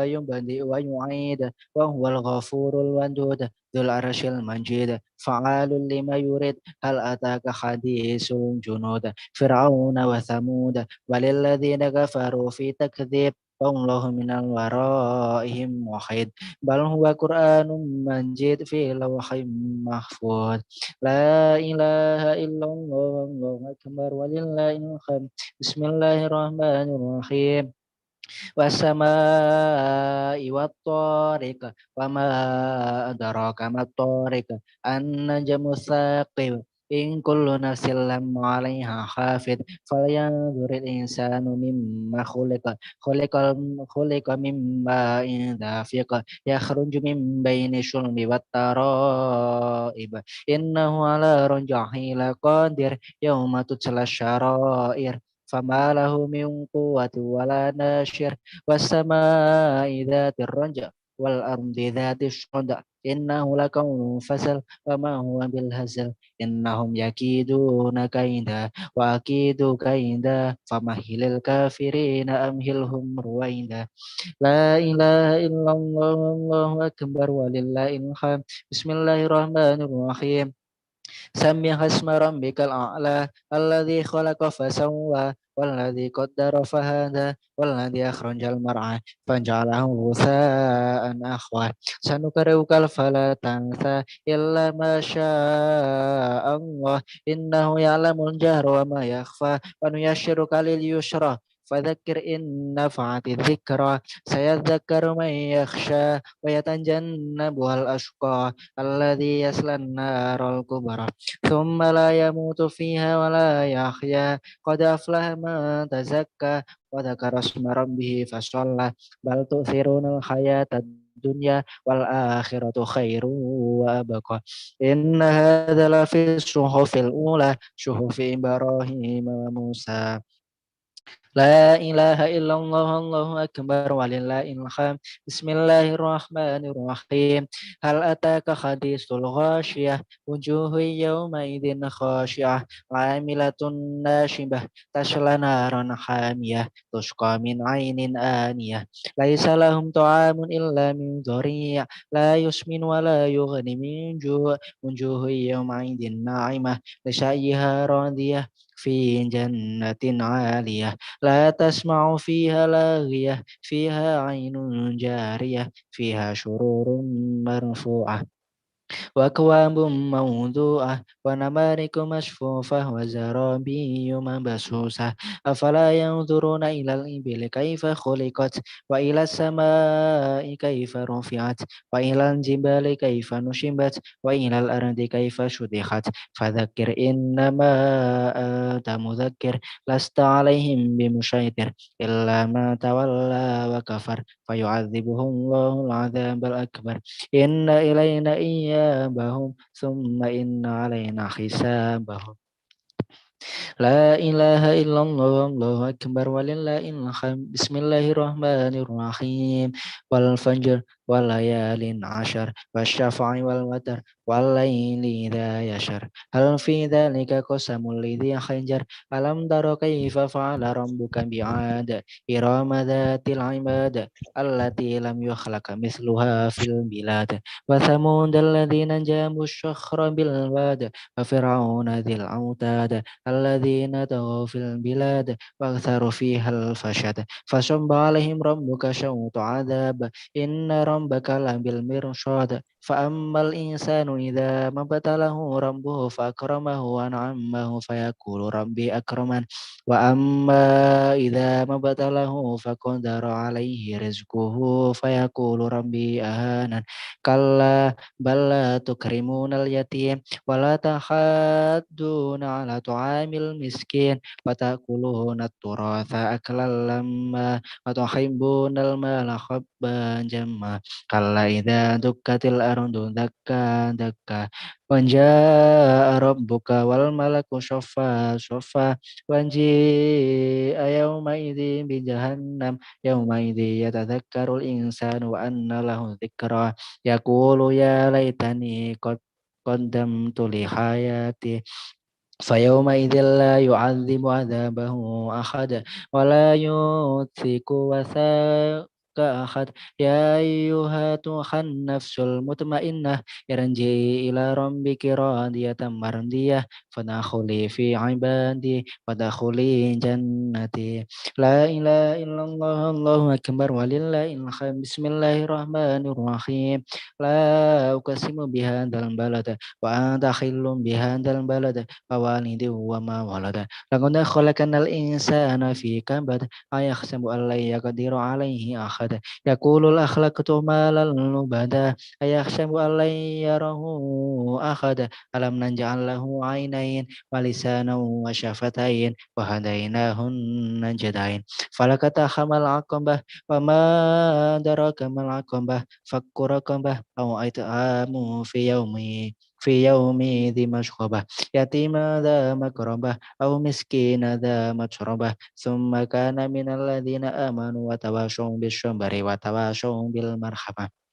yubdi wa yu'id wa huwal ghafurul wadud dzul arsyil majid fa'alul lima yurid hal ataka hadisul junud fir'auna wa thamud walil ladzina kafaru fi takdzib wallahu minal waraihim wahid bal huwa qur'anun majid fi lawhin mahfuz. La ilaha illallah wallahu akbar walillahil hamd. Bismillahirrahmanirrahim. Wassama'i wattariq wa ma adraka mattariq an-najmu tsaqib in kullu nafsin lamma 'alaiha hafid falyanzuril insanu mimma khuliqa mimma dafiq yakhruju min baini sulbi wat tara'ib innahu 'ala raj'ihi laqadir yauma tutla syara'ir fama lahu min quwwati wala nasyir was-samaa'i dzatir raj' wal ardi dzatish shad' innahu laqawlun fasl wa ma huwa bil hazl innahum yakiduna kaida wa akidu kaida famahilil kafirina amhilhum ruwaida. La ilaha illallah wallahu akbar walillahil hamd. Bismillahirrahmanirrahim. Sabbih hasma rabbikal a'la alladzi khalaqa fasawwa walladzi qaddara fahada walladzi akhrajal mar'a faj'alahu ghutha'an ahwa sanuqri'ukal fala tansa illa ma syaa Allah innahu ya'lamul jahra wa ma yakhfa wa nuyassiruka lil yusra fadzakir in nafa'ati dzikra sayadzakkaru man yakhsha wa yatanjannabuhal ashqa alladzi yaslan naral kubra ثم لا يموت فيها ولا يحيا قد أفلح من تزكى وذكر اسم ربه فصلى بل تؤثرون الحياة الدنيا والآخرة خير وأبقى إن هذا لفي الصحف الأولى صحف إبراهيم وموسى. La ilaha illallah Allahu akbar walillahil hamd. Bismillahirrahmanirrahim. Hal ataka hadisul ghasyiyah wujuhu yawma idzin khasyiyah 'amilatun nasyibah tasla naran hamiyah tusqa min 'ainin aniyah laisa lahum ta'amun illa min dhari' la yusmin wa la yughni min ju' wujuhu yawma idzin na'imah lisayyiha radiyah fi jannatin 'aliyah la tasma'u fiha laghiyah fiha 'ainun jariyah fiha syururun marfu'ah wa akwabun mawdu'ah wa namariku masfufah wa zarabiyyu mabsusah afala yanzuruna ilal ibili kaifa khuliqat wa ilas samai kaifa rufi'at wa ilal jibali kaifa nushibat wa ilal ardi kaifa syutihat fadzakir innama anta mudzakir lasta alaihim bimusyaitir illa ma tawalla wa kafar fayu'adzibuhullahu al-'adzabal akbar inna ilayna iyabahum summa inna alaina hisabahum. La ilaha illallah Allahu akbar walillahil hamd. Bismillahirrahmanirrahim. Wal fajr wal layalin ashar wasyafa'i wal watar والليل إذا يشر هل في ذلك قسم لذي حجر ألم تر كيف فعل ربك بعاد إرم ذات العماد التي لم يخلق مثلها في البلاد وثمود الذين جابوا الصخر بالواد وفرعون ذي الأوتاد الذين طغوا في البلاد واكثروا فيها الفساد فصب عليهم ربك شوط عذاب إن ربك لبالمرصاد فأما الإنسان إذا ما ابتلاه ربه فأكرمه وأنعمه فيقول ربي أكرمن وأما إذا ما ابتلاه فقدر عليه رزقه فيقول ربي أهانن كلا بل لا تكرمون اليتيم ولا تحاضون على طعام المسكين وتأكلون التراث أكلا لما وتحبون المال حبا جما كلا إذا دكت الأرض دكا دكا وجاء ربك والملك صفا صفا وجيء يومئذ بجهنم يومئذ يتذكر الإنسان وأن له ذكرى يقول يا ليتني قدمت لحياتي فيومئذ لا يعذب عذابه أحد ولا يوثق وثاق أحد يا أيها النفس المطمئنة ارجعي إلى ربك راضية مرضية فادخلي في عبادي وادخلي جنتي لا إله إلا الله الله أكبر ولله الحمد بسم الله الرحمن الرحيم لا أقسم بهذا البلد وأنت حل بهذا البلد ووالد وما ولد لقد خلقنا الإنسان في كبد أيحسب أن لن يقدر عليه أحد يقول الأخلقت مالا لبدا أيحسب أن لن يره أحد ألم نجعل له عينين ولسانا وشفتين وهديناه النجدين فلقتحم العقبة وما أدراك ما العقبة فك رقبة أو إطعام في يوم ذي مسغبة يتيما ذا مقربة أو مسكين ذا متربة ثم كان من الذين آمنوا وتواصوا بالصبر وتواصوا بالمرحمة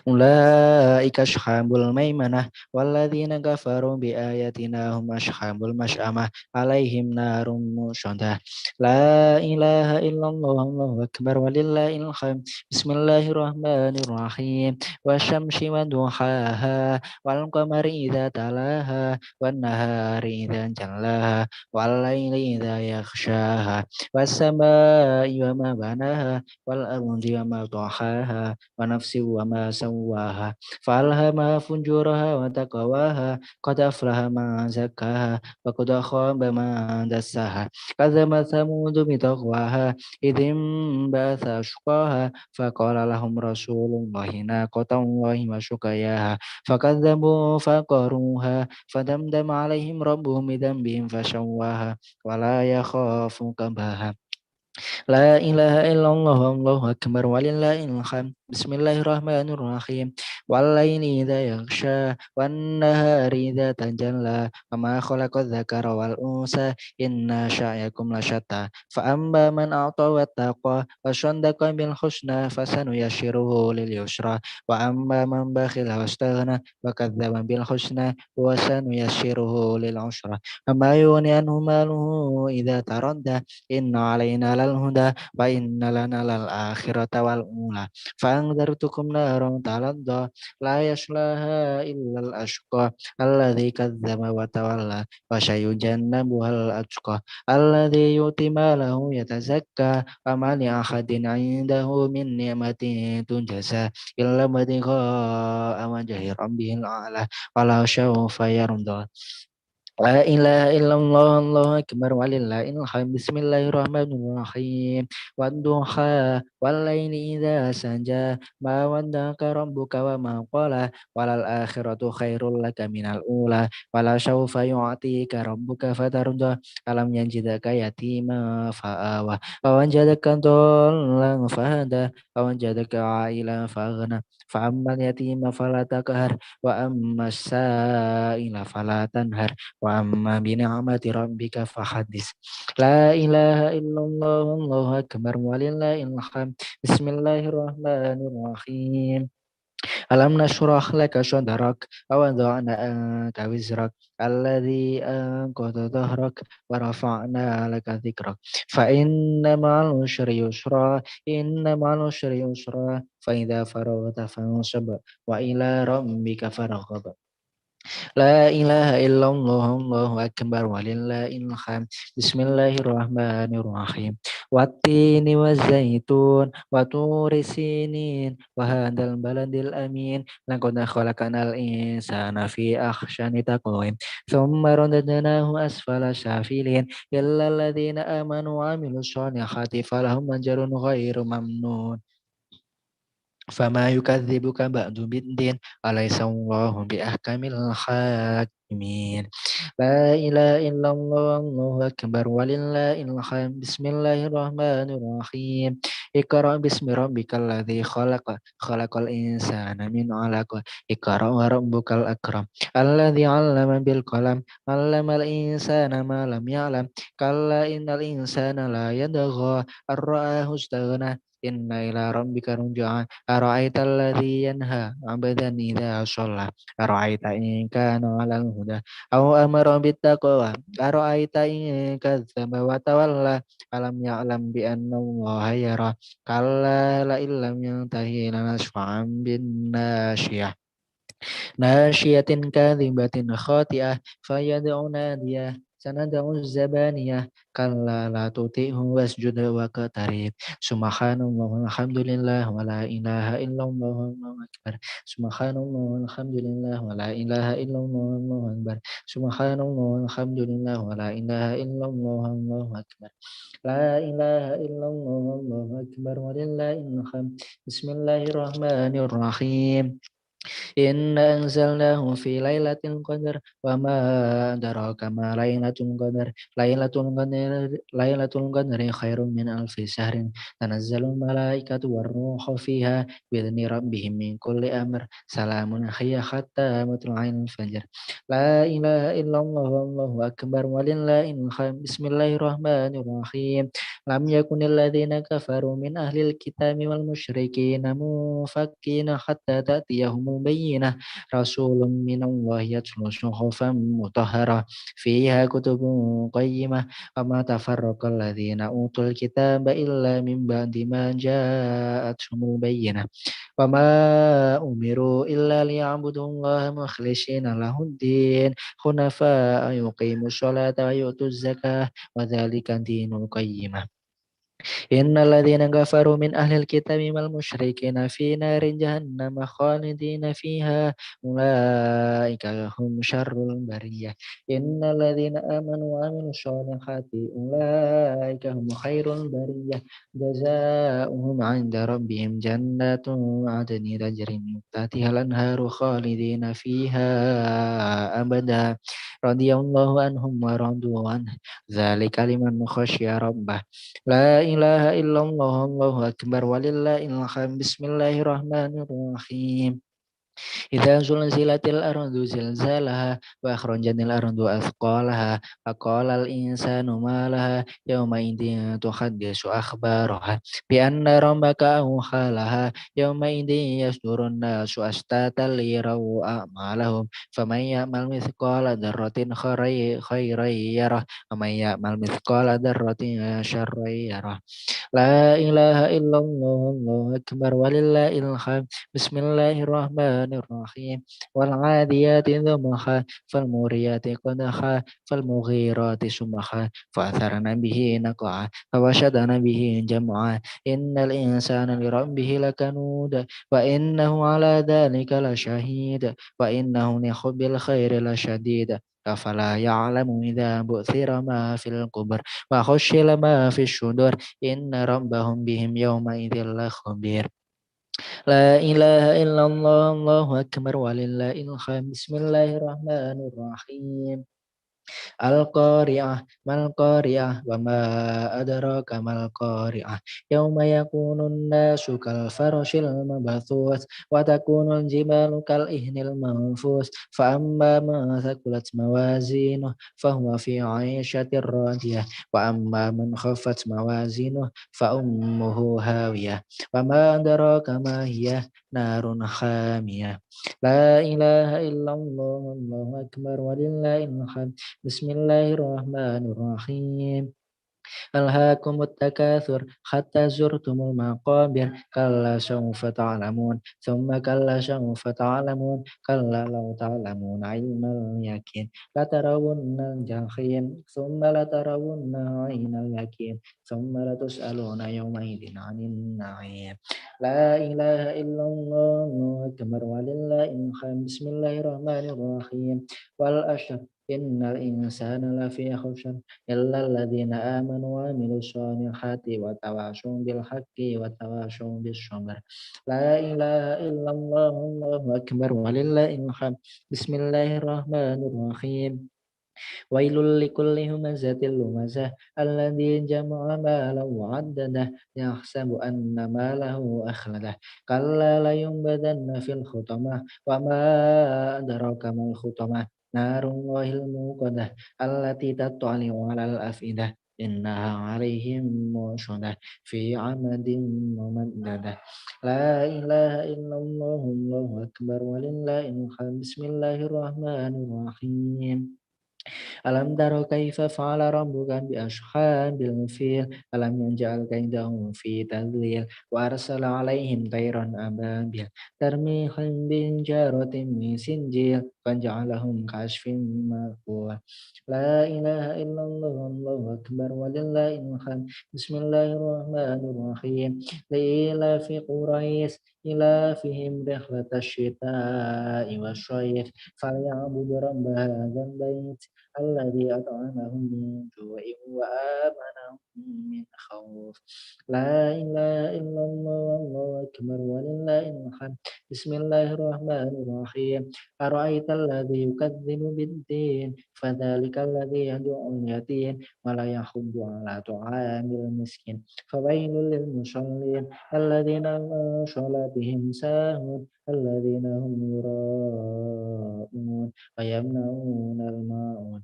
أولئك أصحاب الميمنة والذين كفروا بآياتنا هم أصحاب المشأمة عليهم نار موصدة لا إله إلا الله الله أكبر ولله الحمد بسم الله الرحمن الرحيم والشمس وضحاها والقمر إذا تلاها والنهار إذا جلاها والليل إذا يغشاها والسماء وما بناها والأرض وما طحاها ونفس وما سواها فألهمها فجورها وتقواها قد أفلح من زكاها وقد خاب من دساها كذب ثمود بتقواها إذ انبعث أشقاها فقال لهم رسول الله ناقة الله وسقياها فكذبوا فقروها فدمدم عليهم ربهم بذنبهم فسواها ولا يخاف كباها لا إله إلا الله الله أكبر ولله الحمد بسم الله الرحمن الرحيم والليل إذا يغشى والنهار إذا تجلى وما خلق الذكر والأنثى إن سعيكم لشتى فأما من أعطى واتقى وصدق بالحسنى فسنيسره لليسرى وأما من بخل واستغنى وكذب بالحسنى وسنيسره للعسرى وما يغني عنه ماله إذا تردى إن علينا للهدى وإن لنا للآخرة والأولى فأنذرتكم نارا تلظى لا يصلاها إلا الأشقى الذي كذب وتولى وسيجنبها الأتقى الذي يؤتي ماله يتزكى وما لأحد عنده من نعمة تجزى إلا ابتغاء وجه ربه الأعلى ولو سوف يرضى لا إله إلا الله الله أكبر ولله الحمد بسم الله الرحمن الرحيم والضحى والليل إذا سجى ما ودعك ربك وما قلى وللآخرة خير لك من الأولى ولسوف يعطيك ربك فترضى ألم يجدك يتيما فآوى ووجدك ضالا فهدى ووجدك عائلا فأغنى فأما اليتيم فلا تقهر وأما السائل فلا تنهر وأما بنعمة ربك فحدث لا إله إلا الله الله أكبر ولله الحمد بسم الله الرحمن الرحيم Alam nashrah laka sadrak wa wada'na anka wizrak alladhi anqadha dhahrak wa rafa'na laka dhikrak fa inna ma'al usri yusra fa idza faragta fansab wa ila rabbika farghab. La ilaha illallah Allahu akbar walillahil hamd. Bismillahirrahmanirrahim. Wattini wazaitun wa turi sinin wa hadzal baladil amin. Laqad khalaqnal insana fi ahsani taqwim. Tsumma radadnahu asfala safilin illa alladziina amanu wa 'amilus solihati falahum ajrun ghairu mamnun. Fama yukadzibuka ba'du biddin alaysa Allahu biahkamil hakimin. La ilaha illallah Allahu akbar walillahil hamd. Bismillahirrahmanirrahim. Iqra bismi rabbikal ladzi khalaq khalaqal insana min 'alaq. Iqra wa rabbukal akram alladzi 'allama bil qalam 'allamal insana ma lam ya'lam. Kalla innal insana la yadgha ar-ra'ahu istaghna. Inna ila rabbika ruj'a. Ara'aita alladhi yanha 'abdan idza shalla. Ara'aita in kana 'alal huda aw amara bittaqwa. Ara'aita in kadzdzaba wa tawalla. Alam ya'lam bi anna Allaha yara. Kalla la illam yantahi lanasfa'an bin nasyiyatin kadhibatin khati'ah fayad'u nadiyah sanad'u zabaniyah kalla la tuti'hu wasjud waqtarib. Subhanallah walhamdulillah wa la ilaha illallah wallahu akbar. Subhanallah walhamdulillah wa la ilaha illallah wallahu akbar. Subhanallah walhamdulillah wa la ilaha illallah wallahu akbar. La ilaha illallah wallahu akbar walillahil hamd. Bismillahirrahmanirrahim. Inna anzalnahu fi lailatul qadar wa ma adraka ma lailatul qadar. Lailatul qadri khairum min alfi syahrin. Tanazzalul malaikatu warruhu fiha bi'izni rabbihim min kulli amr. Salamun hiya hatta matla'il fajr. La ilaha illallah wallahu akbar walillahil hamd. Bismillahirrahmanirrahim. Lam yakunil ladzina kafaru min ahlil kitabi wal musyrikin munfakkina hatta ta'tiyahumul bayyinah. Rasulun minallahi yatlu suhufan mutahharah fiha kutubun qayyimah wa ma tafarraqal ladzina utul kitaba illa min ba'di ma ja'atuhumul bayyinah wa ma umiru illa liya'budullaha mukhlishina lahuddin hunafa'a yuqimus sholata wa yu'tuz zakah wa dzalika dinul qayyimah. Innal ladzina kafaru min ahlil kitabi wal musyrikina fi nari jahannam khalidina fiha ulaika hum syarrul bariyah. Innal ladzina amanu wa 'amilus solihati ulaika hum khairul bariyah. Jazaohum 'inda rabbihim jannatu 'adnin tajri min tahtihal anharu khalidina fiha abada. Radhiyallahu anhum wa radu anhu. Dzalika liman khasyya rabbah. La ilaha illallah Allahu akbar walillahil hamd. Bismillahirrahmanirrahim. Idza zulzilatil ardu zilzalaha wa akhrajatil ardu athqalaha wa qala al insanu ma laha yawma idzin tuhaddisu akhbaraha bi anna rabbaka awhalaha yawma idzin yasdurun nasu ashtatan liyaraw a'malahum faman ya'mal mithqala dzarratin khairan yarah wa man ya'mal mithqala dzarratin syarran yarah. La ilaha illallah Allahu akbar walillahil hamd. Bismillahirrahmanirrahim. Wal 'adiyati dhabha fal muriyati qadha fal mughirati subha fa atharna bihi naq'a fa washadna bihi jam'a. Innal insana li rabbih lakanud wa innahu 'ala dzalika lasyahid wa innahu li hubbil khairi lasyadid. Afala ya'lamu idza bu'thira ma fil qubur wa khusyila ma fis sudur. Inna rabbahum bihim yawma idzil lakhabir. La ilaha illallah Allahu akbar walillahil hamd. Bismillahirrahmanirrahim. Al-Qari'ah, Mal-Qari'ah, wa ma adraka mal-Qari'ah. Yauma yakunun nasu kal farashil mabathuth, wa takunul jibalu kal ihnil manfus, fa amma ma thaqulat mawazinuh, fa huwa fi 'ishatir radiyah, wa amma man khaffat mawazinuh, fa ummuhu hawiyah, wa ma adraka ma hiya narun hamiyah. La ilaha illallah, Allahu akbar, walillahil hamd. Bismillahirrahmanirrahim. Alhaakumut takatsur hatta zurtumul maqabir kalla sawfa ta'lamun thumma kalla sawfa ta'lamun kalla law ta'lamuna ilmal yaqin latarawunnal jahim thumma latarawunna 'ainal yaqin thumma latus'aluna yawma idzin 'anin na'im. La ilaha illallah, Allahu akbar, walillahil hamd. Bismillahirrahmanirrahim. Wal 'ashr innal insana lafi khusr إلا الذين آمنوا وعملوا الصالحات وتواصوا بالحق وتواصوا بالصبر. لا إله إلا الله، الله أكبر، ولله الحمد. بسم الله الرحمن الرحيم. ويل لكل همزة لمزة الذي جمع مالا وعدده يحسب أن ماله أخلده كلا لينبذن في الحطمة وما أدراك ما الحطمة نار الله الموقدة التي تطلع على الأفئدة إنها عليهم موصدة في عمد ممددة. لا إله إلا الله، الله أكبر، ولله الحمد. بسم الله الرحمن الرحيم. Alam taro kaifa fa'ala rabbuka bi ashabil fil alam yaj'al kaidahum fi tadlil wa arsala 'alaihim tayran ababil tarmihim bin jaratin min sinjil faj'alahum ka'asfin ma'kul. La ilaha illallah, Allahu akbar, walillahil hamd. Bismillahirrahmanirrahim. Lila fi Quraisy ilafihim rihlatash shita'i wasyayf falyabudu rabb hadzal bait alladzi at'amahum min ju'in wa amanahum min khauf. La ilaha illallah, wallahu akbar, walillahil hamd. Bismillahirrahmanirrahim. Ara'aital ladzi yukadzibu bid-din fadzalikal ladzi yad'ul yatim wa la yahuddu 'ala ta'amil miskin. Fawailul lil musallin alladzina an shalatihim sahun alladzina hum yura'un wa yamna'unal ma'un.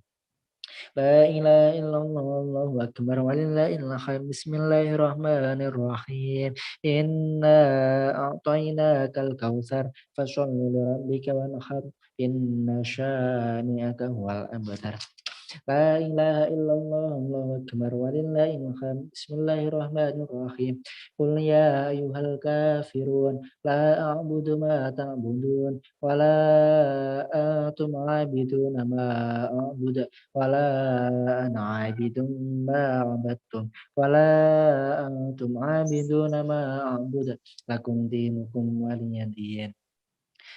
La ilaha illallah, Allahu akbar, walillahil hamd. Bismillahirrahmanirrahim. Inna a'tainakal kautsar fasholli lirabbika wanhar inna syani'aka huwal abtar. La ilaha illallah, Allahu akbar, walillahil hamd. Bismillahirrahmanirrahim. Qul ya ayyuhal kafirun la a'budu ma ta'budun wa la antum 'abiduna ma a'budu wa la ana 'abidun ma 'abadtum wa la antum 'abiduna ma a'budu lakum dinukum waliyadin.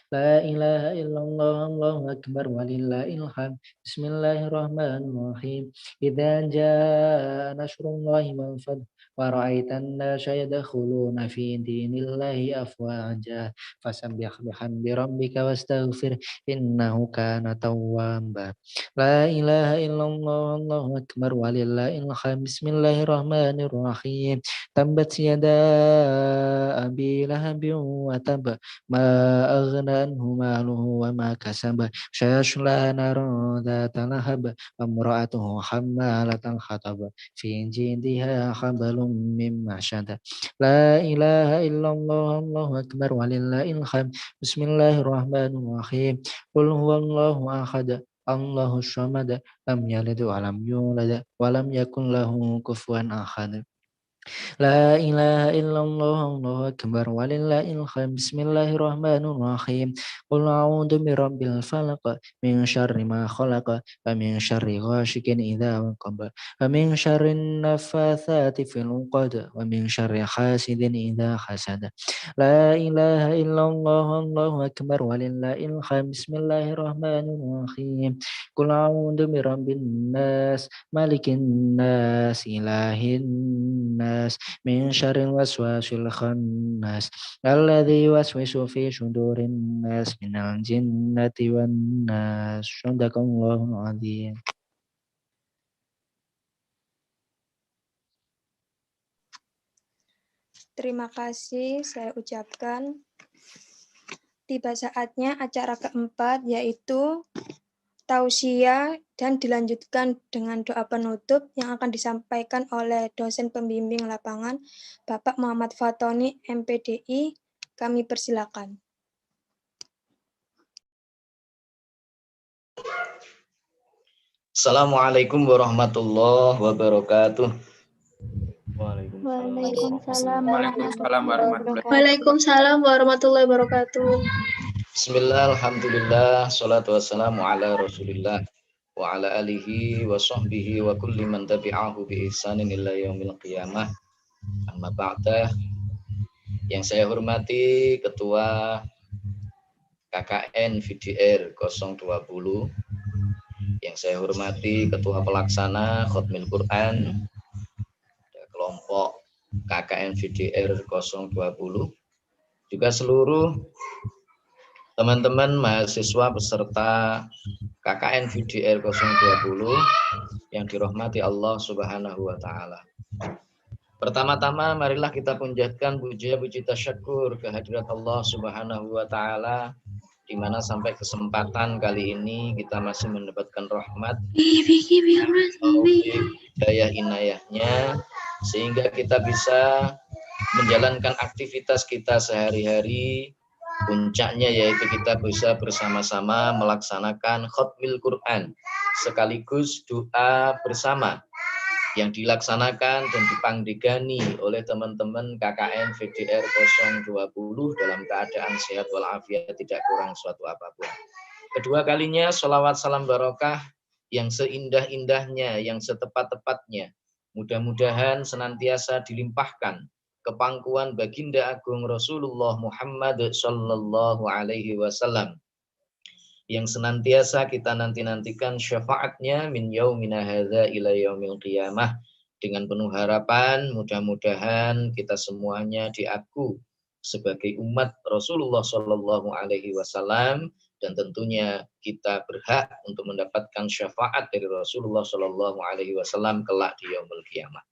La ilaha illallah, Allahu akbar, walillahil hamd. Bismillahirrahmanirrahim. Idza jaa nasrullahi wal fath wa ra'aitan nasa yadkhuluna fi dinillahi afwaja fasabbih bihamdi rabbika wastaghfir innahu kana tawwaba. La ilaha illallah, Allahu akbar, walillahil hamd. Bismillahirrahmanirrahim. Tabbat yada abi lahabin wa tab ma aghna anhu maluhu wa ma kasaba sayasla naran dhata lahab wa imra'atuhu hammalatal hatab fi jidha hablum min masad. La ilaha illallah, Allahu akbar, walillahil hamd. Bismillahirrahmanirrahim. Qul huwallahu ahad, Allahus samad, lam yalid wa lam yulad wa lam yakul lahu kufuwan ahad. La ilaha illallah, Allahu akbar, walillahil hamd. Bismillahirrahmanirrahim. Qul a'udzu birabbil falaq min syarri ma khalaq wa min syarri ghasikin idza waqab wa min syarrin naffatsati fil 'uqad wa min syarri hasidin idza hasad. La ilaha illallah, Allahu akbar, walillahil hamd. Bismillahirrahmanirrahim. Qul a'udzu birabbin nas malikin nas ilahin nas min syarril waswasil khannas alladzi yuwaswisu fi sudurin nas minal jinnati wan nas. Shadaqallahul azim. Terima kasih saya ucapkan. Tiba saatnya acara keempat, yaitu tausiah, dan dilanjutkan dengan doa penutup yang akan disampaikan oleh dosen pembimbing lapangan Bapak Muhammad Fatoni, MPDI. Kami persilakan. Assalamualaikum warahmatullahi wabarakatuh. Waalaikumsalam warahmatullahi wabarakatuh. Waalaikumsalam warahmatullahi wabarakatuh. Bismillah, alhamdulillah, salatu wassalamu ala rasulillah wa ala alihi wa sahbihi wa kulli man tabi'ahu bi ihsanin ila yaumil qiyamah. Amma ba'da. Yang saya hormati Ketua KKN VDR 020, yang saya hormati Ketua Pelaksana Khatmil Quran kelompok KKN VDR 020, juga seluruh teman-teman mahasiswa peserta KKN VDR 020 yang dirahmati Allah Subhanahu wa taala. Pertama-tama marilah kita panjatkan puja-puji tasyukur kehadirat Allah Subhanahu wa taala, di mana sampai kesempatan kali ini kita masih mendapatkan rahmat, hidayah inayahnya, sehingga kita bisa menjalankan aktivitas kita sehari-hari. Puncaknya yaitu kita bisa bersama-sama melaksanakan Khatmil Quran sekaligus doa bersama yang dilaksanakan dan dipangdigani oleh teman-teman KKN VDR 020 dalam keadaan sehat walafiat, tidak kurang suatu apapun. Kedua kalinya sholawat salam barokah yang seindah-indahnya, yang setepat-tepatnya, mudah-mudahan senantiasa dilimpahkan kepangkuan baginda agung Rasulullah Muhammad sallallahu alaihi wasallam, yang senantiasa kita nanti-nantikan syafaatnya min yaumina hadza ila yaumil qiyamah, dengan penuh harapan mudah-mudahan kita semuanya diaku sebagai umat Rasulullah sallallahu alaihi wasallam, dan tentunya kita berhak untuk mendapatkan syafaat dari Rasulullah sallallahu alaihi wasallam kelak di yaumul qiyamah.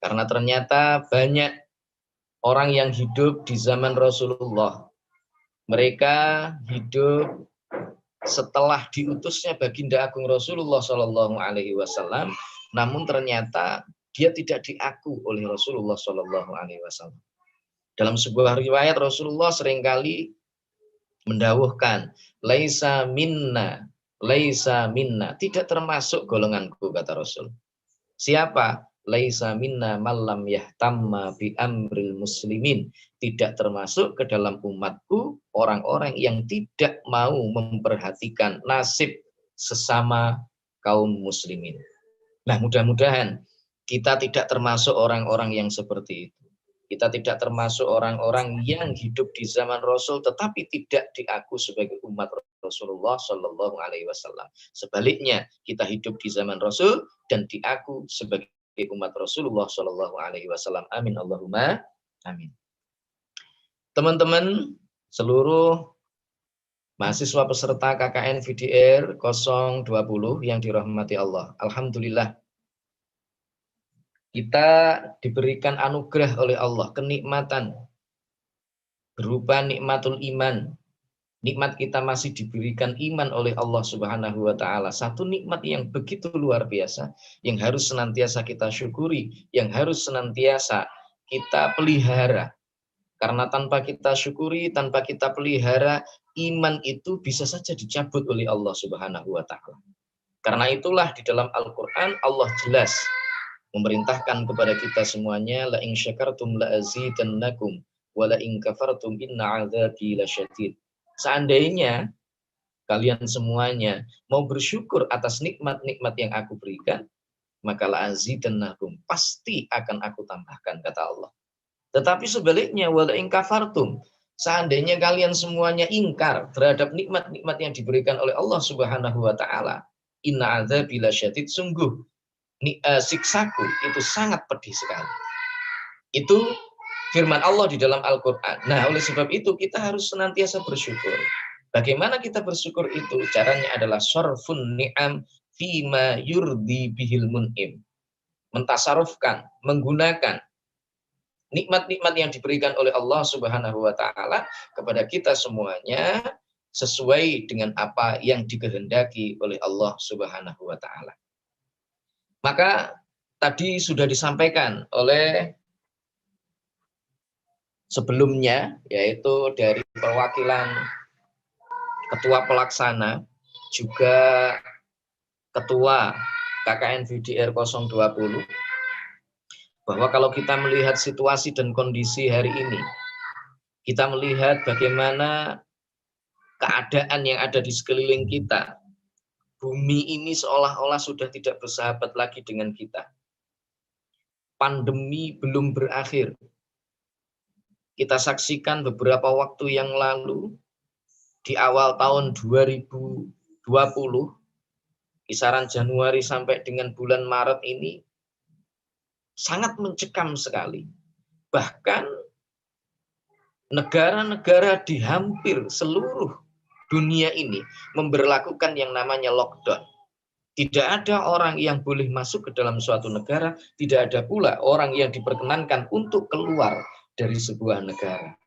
Karena ternyata banyak orang yang hidup di zaman Rasulullah, mereka hidup setelah diutusnya baginda agung Rasulullah Shallallahu Alaihi Wasallam, namun ternyata dia tidak diaku oleh Rasulullah Shallallahu Alaihi Wasallam. Dalam sebuah riwayat Rasulullah seringkali mendawuhkan, laisa minna, tidak termasuk golonganku, kata Rasul. Siapa? Laisa minna mallam yahtamma bi amril muslimin, tidak termasuk ke dalam umatku orang-orang yang tidak mau memperhatikan nasib sesama kaum muslimin. Nah, mudah-mudahan kita tidak termasuk orang-orang yang seperti itu. Kita tidak termasuk orang-orang yang hidup di zaman Rasul tetapi tidak diaku sebagai umat Rasulullah Shallallahu Alaihi Wasallam. Sebaliknya, kita hidup di zaman Rasul dan diaku sebagai umat Rasulullah Shallallahu Alaihi Wasallam. Amin Allahumma amin. Teman-teman seluruh mahasiswa peserta KKN VDR 020 yang dirahmati Allah, alhamdulillah kita diberikan anugerah oleh Allah, kenikmatan berupa nikmatul iman. Nikmat kita masih diberikan iman oleh Allah Subhanahu wa taala. Satu nikmat yang begitu luar biasa, yang harus senantiasa kita syukuri, yang harus senantiasa kita pelihara. Karena tanpa kita syukuri, tanpa kita pelihara, iman itu bisa saja dicabut oleh Allah Subhanahu wa taala. Karena itulah di dalam Al-Qur'an Allah jelas memerintahkan kepada kita semuanya, la in syakartum la azidannakum wa la in kafartum inna 'adzabi lasyadid. Seandainya kalian semuanya mau bersyukur atas nikmat-nikmat yang aku berikan, maka la azidannakum, pasti akan aku tambahkan, kata Allah. Tetapi sebaliknya, wala in kafartum, seandainya kalian semuanya ingkar terhadap nikmat-nikmat yang diberikan oleh Allah Subhanahu wa taala, inna adzabi lasyadid, sungguh siksaku itu sangat pedih sekali. Itu firman Allah di dalam Al-Quran. Nah, oleh sebab itu kita harus senantiasa bersyukur. Bagaimana kita bersyukur itu? Caranya adalah sarfun ni'am fima yurdi bihil mun'im. Mentasarufkan, menggunakan nikmat-nikmat yang diberikan oleh Allah Subhanahu wa taala kepada kita semuanya sesuai dengan apa yang dikehendaki oleh Allah Subhanahu wa taala. Maka tadi sudah disampaikan oleh sebelumnya, yaitu dari perwakilan Ketua Pelaksana, juga Ketua KKN VDR 020, bahwa kalau kita melihat situasi dan kondisi hari ini, kita melihat bagaimana keadaan yang ada di sekeliling kita. Bumi ini seolah-olah sudah tidak bersahabat lagi dengan kita. Pandemi belum berakhir. Kita saksikan beberapa waktu yang lalu, di awal tahun 2020, kisaran Januari sampai dengan bulan Maret ini, sangat mencekam sekali. Bahkan negara-negara di hampir seluruh dunia ini memberlakukan yang namanya lockdown. Tidak ada orang yang boleh masuk ke dalam suatu negara, tidak ada pula orang yang diperkenankan untuk keluar dari sebuah negara.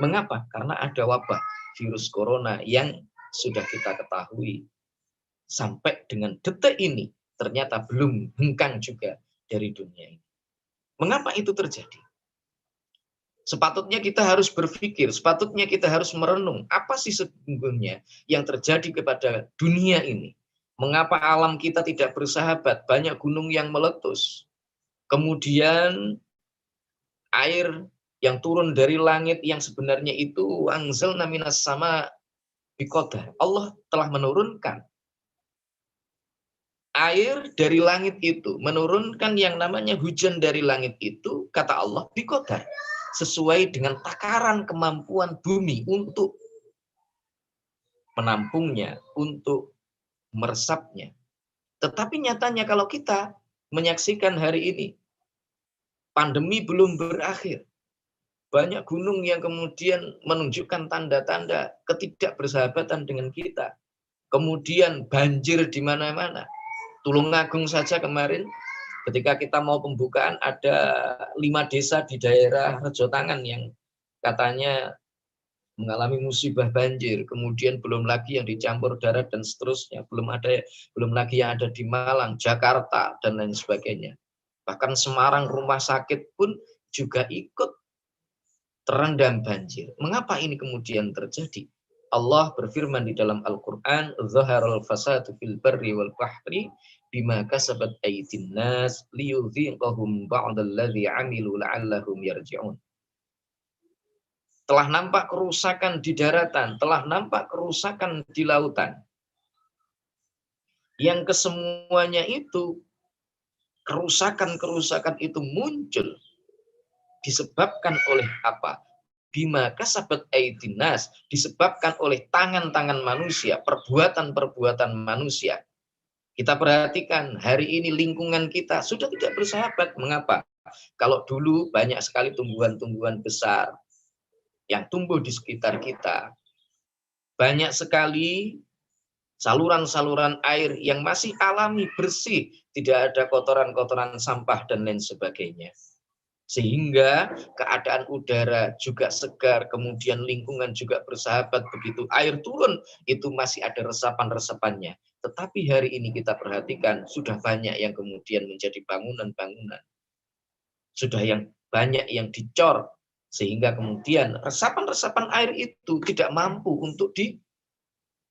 Mengapa? Karena ada wabah virus corona yang sudah kita ketahui sampai dengan detik ini ternyata belum hengkang juga dari dunia ini. Mengapa itu terjadi? Sepatutnya kita harus berpikir, sepatutnya kita harus merenung, apa sih sesungguhnya yang terjadi kepada dunia ini? Mengapa alam kita tidak bersahabat? Banyak gunung yang meletus. Kemudian air yang turun dari langit yang sebenarnya itu anzalna minas sama biqadar. Allah telah menurunkan air dari langit itu, menurunkan yang namanya hujan dari langit itu, kata Allah, biqadar, sesuai dengan takaran kemampuan bumi untuk menampungnya, untuk meresapnya. Tetapi nyatanya kalau kita menyaksikan hari ini, pandemi belum berakhir. Banyak gunung yang kemudian menunjukkan tanda-tanda ketidakbersahabatan dengan kita. Kemudian banjir di mana-mana. Tulungagung saja kemarin, ketika kita mau pembukaan, ada 5 desa di daerah Rejotangan yang katanya mengalami musibah banjir. Kemudian belum lagi yang dicampur darat dan seterusnya. Belum lagi yang ada di Malang, Jakarta, dan lain sebagainya. Bahkan Semarang rumah sakit pun juga ikut terendam banjir. Mengapa ini kemudian terjadi? Allah berfirman di dalam Al-Quran, "Zaharal fasadu fil barri wal bahri bima kasabat aydin nas liyudhiqahum ba'dalladzi 'amilu la'allahum yarji'un." Telah nampak kerusakan di daratan, telah nampak kerusakan di lautan. Yang kesemuanya itu, kerusakan-kerusakan itu muncul disebabkan oleh apa? Bima kasabat aydin nas, disebabkan oleh tangan-tangan manusia, perbuatan-perbuatan manusia. Kita perhatikan hari ini lingkungan kita sudah tidak bersahabat. Mengapa? Kalau dulu banyak sekali tumbuhan-tumbuhan besar yang tumbuh di sekitar kita. Banyak sekali saluran-saluran air yang masih alami, bersih, tidak ada kotoran-kotoran sampah dan lain sebagainya. Sehingga keadaan udara juga segar, kemudian lingkungan juga bersahabat. Begitu air turun, itu masih ada resapan-resapannya. Tetapi hari ini kita perhatikan, sudah banyak yang kemudian menjadi bangunan-bangunan. Sudah yang banyak yang dicor, sehingga kemudian resapan-resapan air itu tidak mampu untuk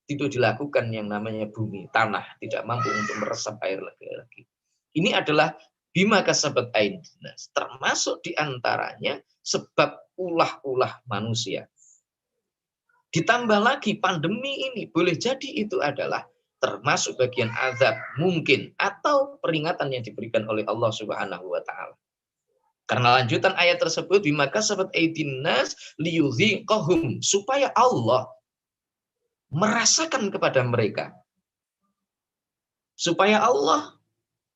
dilakukan yang namanya bumi, tanah, tidak mampu untuk meresap air lagi. Ini adalah bima kasabat aydin nas, termasuk diantaranya sebab ulah-ulah manusia. Ditambah lagi pandemi ini, boleh jadi itu adalah termasuk bagian azab mungkin, atau peringatan yang diberikan oleh Allah Subhanahu wa taala. Karena lanjutan ayat tersebut, bima kasabat aydin nas liyudhiqahum, supaya Allah merasakan kepada mereka. Supaya Allah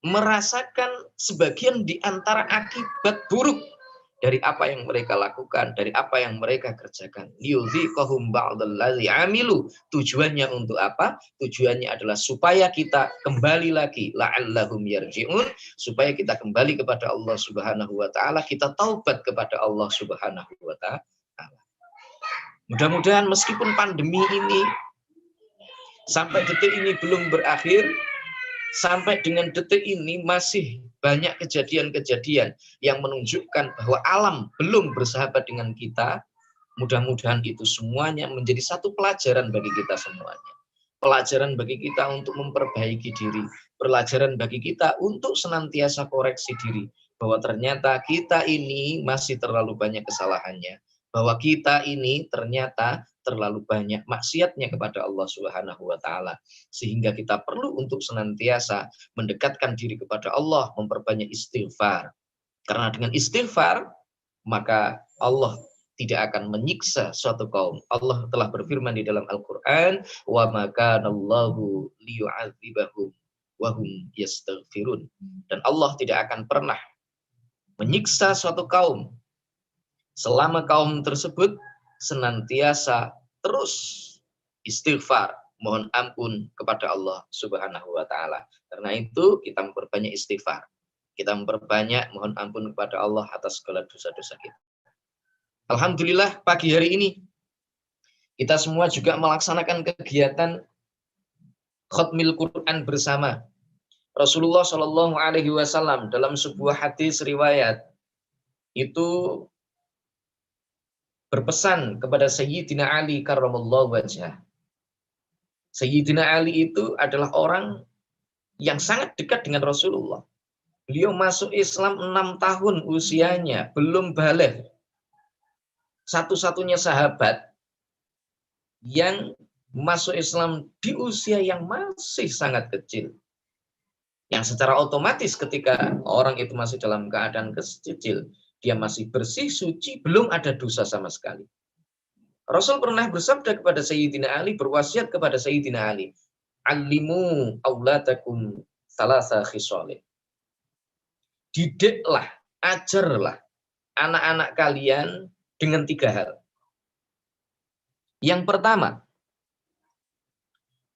merasakan sebagian di antara akibat buruk dari apa yang mereka lakukan, dari apa yang mereka kerjakan. Liyudhiqahum ba'dallazi amilu. Tujuannya untuk apa? Tujuannya adalah supaya kita kembali lagi, la'allahum yarji'un, supaya kita kembali kepada Allah Subhanahu wa taala, kita taubat kepada Allah Subhanahu wa taala. Mudah-mudahan meskipun pandemi ini sampai detik ini belum berakhir, sampai dengan detik ini masih banyak kejadian-kejadian yang menunjukkan bahwa alam belum bersahabat dengan kita. Mudah-mudahan itu semuanya menjadi satu pelajaran bagi kita semuanya. Pelajaran bagi kita untuk memperbaiki diri. Pelajaran bagi kita untuk senantiasa koreksi diri. Bahwa ternyata kita ini masih terlalu banyak kesalahannya. Bahwa kita ini ternyata terlalu banyak maksiatnya kepada Allah Subhanahu wa taala, sehingga kita perlu untuk senantiasa mendekatkan diri kepada Allah, memperbanyak istighfar. Karena dengan istighfar maka Allah tidak akan menyiksa suatu kaum. Allah telah berfirman di dalam Al-Qur'an, "Wa ma kana Allahu liyu'adzibahum wa hum yastaghfirun." Dan Allah tidak akan pernah menyiksa suatu kaum selama kaum tersebut senantiasa terus istighfar, mohon ampun kepada Allah Subhanahu wa taala. Karena itu kita memperbanyak istighfar. Kita memperbanyak mohon ampun kepada Allah atas segala dosa-dosa kita. Alhamdulillah pagi hari ini kita semua juga melaksanakan kegiatan khatmil Quran bersama. Rasulullah Shallallahu alaihi wasallam dalam sebuah hadis riwayat itu berpesan kepada Sayyidina Ali karramallahu wajhah. Sayyidina Ali itu adalah orang yang sangat dekat dengan Rasulullah. Beliau masuk Islam 6 tahun usianya, belum baligh. Satu-satunya sahabat yang masuk Islam di usia yang masih sangat kecil. Yang secara otomatis ketika orang itu masih dalam keadaan kecil, dia masih bersih, suci, belum ada dosa sama sekali. Rasul pernah bersabda kepada Sayyidina Ali, berwasiat kepada Sayyidina Ali, "Allimu auladakum salasa khisalin." Didiklah, ajarlah anak-anak kalian dengan 3 hal. Yang pertama,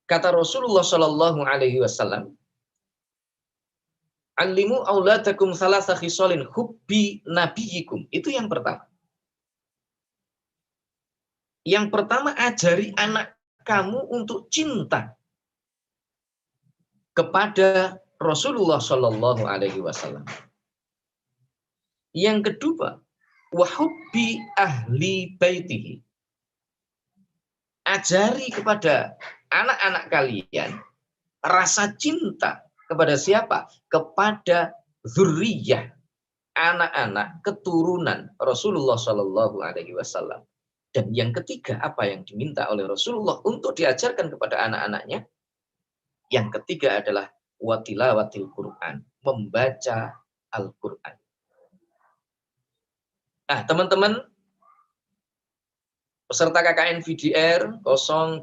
kata Rasulullah Shallallahu alaihi wasallam, "Allimu auladakum salasa khisalin hubbi nabiyikum." Itu yang pertama. Yang pertama, ajari anak kamu untuk cinta kepada Rasulullah Shallallahu alaihi wasallam. Yang kedua, wa hubbi ahli baitihi. Ajari kepada anak-anak kalian rasa cinta kepada siapa? Kepada zuriyah, anak-anak keturunan Rasulullah Shallallahu alaihi wasallam. Dan yang ketiga, apa yang diminta oleh Rasulullah untuk diajarkan kepada anak-anaknya? Yang ketiga adalah watilawatil Quran, membaca Al-Quran. Nah, teman-teman peserta KKN VDR 020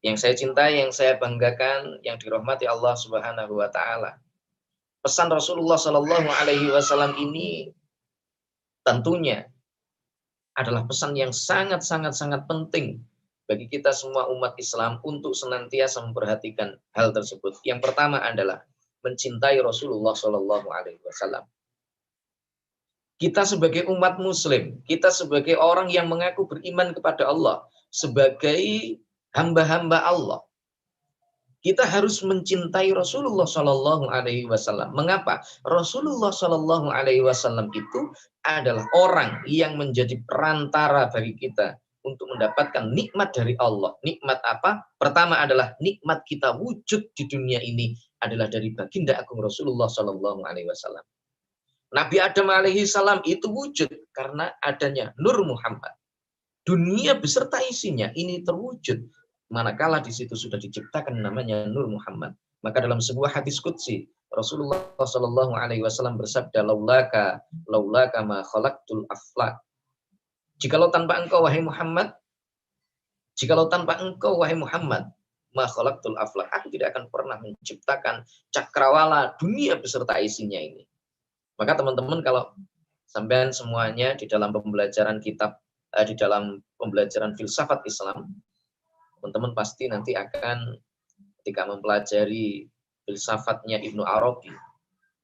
yang saya cintai, yang saya banggakan, yang dirahmati Allah Subhanahu wa taala. Pesan Rasulullah Shallallahu alaihi wasallam ini tentunya adalah pesan yang sangat penting bagi kita semua umat Islam untuk senantiasa memperhatikan hal tersebut. Yang pertama adalah mencintai Rasulullah Shallallahu alaihi wasallam. Kita sebagai umat muslim, kita sebagai orang yang mengaku beriman kepada Allah, sebagai hamba-hamba Allah, kita harus mencintai Rasulullah Shallallahu alaihi wasallam. Mengapa? Rasulullah Shallallahu alaihi wasallam itu adalah orang yang menjadi perantara bagi kita untuk mendapatkan nikmat dari Allah. Nikmat apa? Pertama adalah nikmat kita wujud di dunia ini adalah dari baginda agung Rasulullah Shallallahu alaihi wasallam. Nabi Adam alaihi salam itu wujud karena adanya Nur Muhammad. Dunia beserta isinya ini terwujud manakala di situ sudah diciptakan namanya Nur Muhammad. Maka dalam sebuah hadis qudsi Rasulullah Shallallahu alaihi wasallam bersabda, laulaka ma khalaqtul aflaq. Jikalau tanpa engkau wahai Muhammad, ma khalaqtul aflaq, aku tidak akan pernah menciptakan cakrawala dunia beserta isinya ini. Maka teman-teman kalau sampean semuanya di dalam pembelajaran kitab, di dalam pembelajaran filsafat Islam, teman-teman pasti nanti akan ketika mempelajari filsafatnya Ibnu Arabi,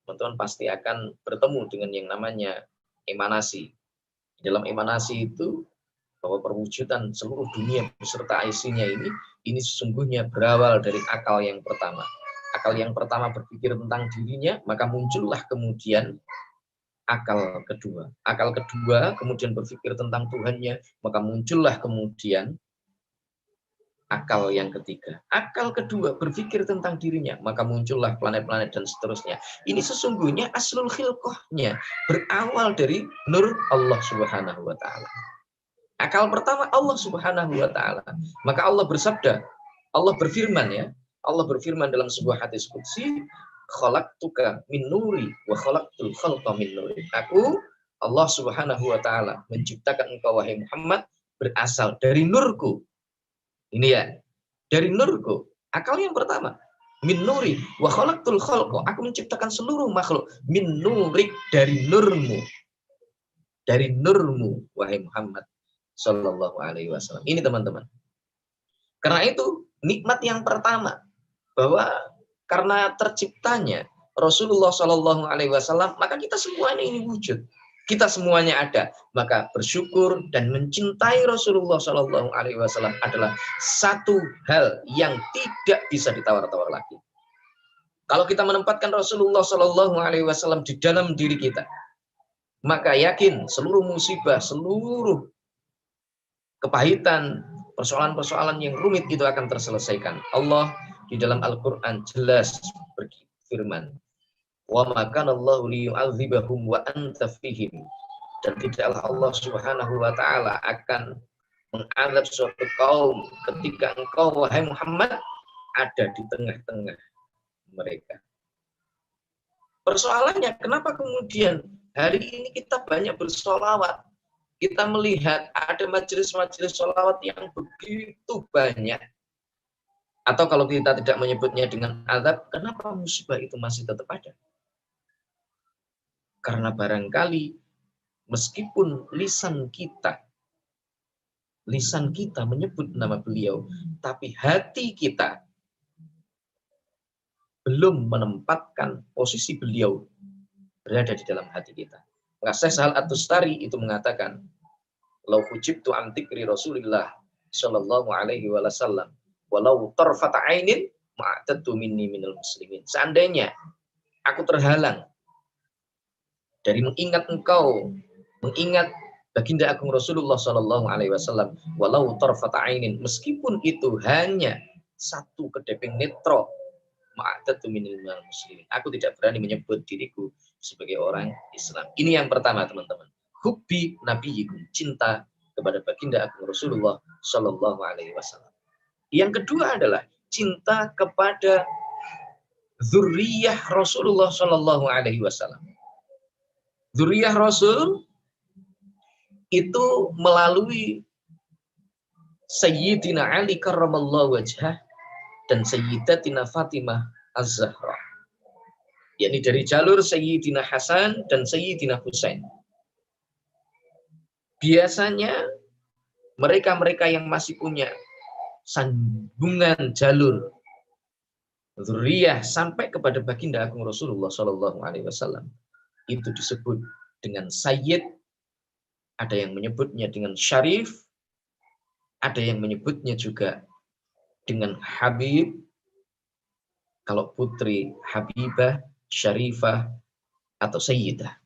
teman-teman pasti akan bertemu dengan yang namanya emanasi. Di dalam emanasi itu bahwa perwujudan seluruh dunia beserta isinya ini sesungguhnya berawal dari akal yang pertama. Akal yang pertama berpikir tentang dirinya, maka muncullah kemudian akal kedua. Akal kedua kemudian berpikir tentang Tuhannya, maka muncullah kemudian akal yang ketiga. Akal kedua berpikir tentang dirinya, maka muncullah planet-planet dan seterusnya. Ini sesungguhnya aslul khilqahnya berawal dari nur Allah Subhanahu wa taala. Akal pertama Allah Subhanahu wa taala. Maka Allah bersabda, Allah berfirman ya. Allah berfirman dalam sebuah hadis qudsi, khalaqtuka min nuri wa khalaqtul khalqa min nuri. Aku Allah Subhanahu wa taala menciptakan engkau wahai Muhammad berasal dari nurku. Ini ya, dari nurku. Akal yang pertama, min nuri wa khalaqtul khalqa. Aku menciptakan seluruh makhluk min nurik, dari nurmu. Dari nurmu wahai Muhammad sallallahu alaihi wasallam. Ini teman-teman. Karena itu nikmat yang pertama bahwa karena terciptanya Rasulullah sallallahu alaihi wasallam, maka kita semuanya ini wujud. Kita semuanya ada, maka bersyukur dan mencintai Rasulullah sallallahu alaihi wasallam adalah satu hal yang tidak bisa ditawar-tawar lagi. Kalau kita menempatkan Rasulullah sallallahu alaihi wasallam di dalam diri kita, maka yakin seluruh musibah, seluruh kepahitan, persoalan-persoalan yang rumit itu akan terselesaikan. Allah di dalam Al-Quran jelas berfirman, wa ma kana Allahu liyu'adzibahum wa anta fihim. Dan tidaklah Allah Subhanahu wa taala akan mengadab suatu kaum ketika engkau wahai Muhammad ada di tengah-tengah mereka. Persoalannya kenapa kemudian hari ini kita banyak bersolawat? Kita melihat ada majelis-majelis sholawat yang begitu banyak. Atau kalau kita tidak menyebutnya dengan azab, kenapa musibah itu masih tetap ada? Karena barangkali meskipun lisan kita menyebut nama beliau, tapi hati kita belum menempatkan posisi beliau berada di dalam hati kita. Maka Syekh Sahal At-Tustari itu mengatakan, "Lau hujibtu an dzikri Rasulillah sallallahu alaihi wasallam walau tarfata ainin ma'tadtu minni minal muslimin." Seandainya aku terhalang dari mengingat engkau, mengingat baginda agung Rasulullah sallallahu alaihi wasallam walau tarfata ainin, meskipun itu hanya satu kedeping netra, ma'tadtu minal muslimin, aku tidak berani menyebut diriku sebagai orang Islam. Ini yang pertama teman-teman. Hubbi nabiyikum, cinta kepada baginda agung Rasulullah sallallahu alaihi wasallam. Yang kedua adalah cinta kepada zuriyah Rasulullah sallallahu alaihi wasallam. Zuriyah Rasul itu melalui Sayyidina Ali karramallahu wajhah dan Sayyidatina Fatimah Az-Zahra, yakni dari jalur Sayyidina Hasan dan Sayyidina Husain. Biasanya mereka-mereka yang masih punya sambungan jalur zuriyah sampai kepada baginda agung Rasulullah sallallahu alaihi wasallam itu disebut dengan Sayyid, ada yang menyebutnya dengan Syarif, ada yang menyebutnya juga dengan Habib. Kalau putri Habibah, Syarifah, atau Sayyidah.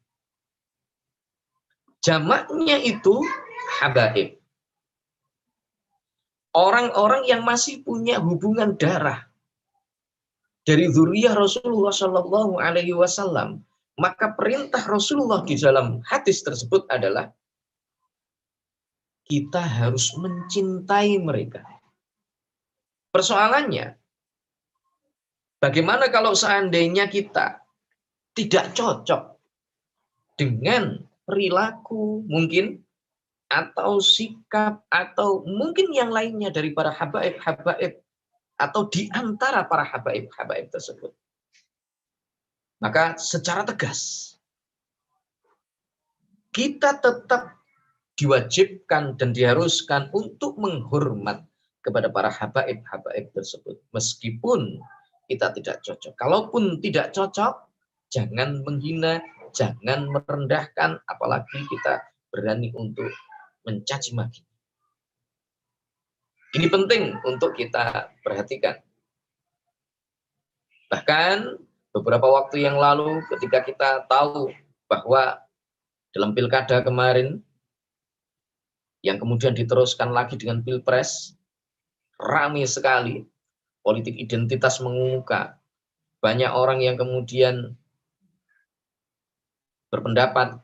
Jamaknya itu Habaib. Orang-orang yang masih punya hubungan darah dari zuriyah Rasulullah Shallallahu Alaihi Wasallam, maka perintah Rasulullah di dalam hadis tersebut adalah kita harus mencintai mereka. Persoalannya, bagaimana kalau seandainya kita tidak cocok dengan perilaku mungkin, atau sikap, atau mungkin yang lainnya dari para habaib-habaib, atau di antara para habaib-habaib tersebut. Maka secara tegas, kita tetap diwajibkan dan diharuskan untuk menghormat kepada para habaib-habaib tersebut. Meskipun kita tidak cocok. Kalaupun tidak cocok, jangan menghina, jangan merendahkan, apalagi kita berani untuk mencaci maki. Ini penting untuk kita perhatikan. Bahkan beberapa waktu yang lalu ketika kita tahu bahwa dalam pilkada kemarin, yang kemudian diteruskan lagi dengan pilpres, ramai sekali, politik identitas mengemuka. Banyak orang yang kemudian berpendapat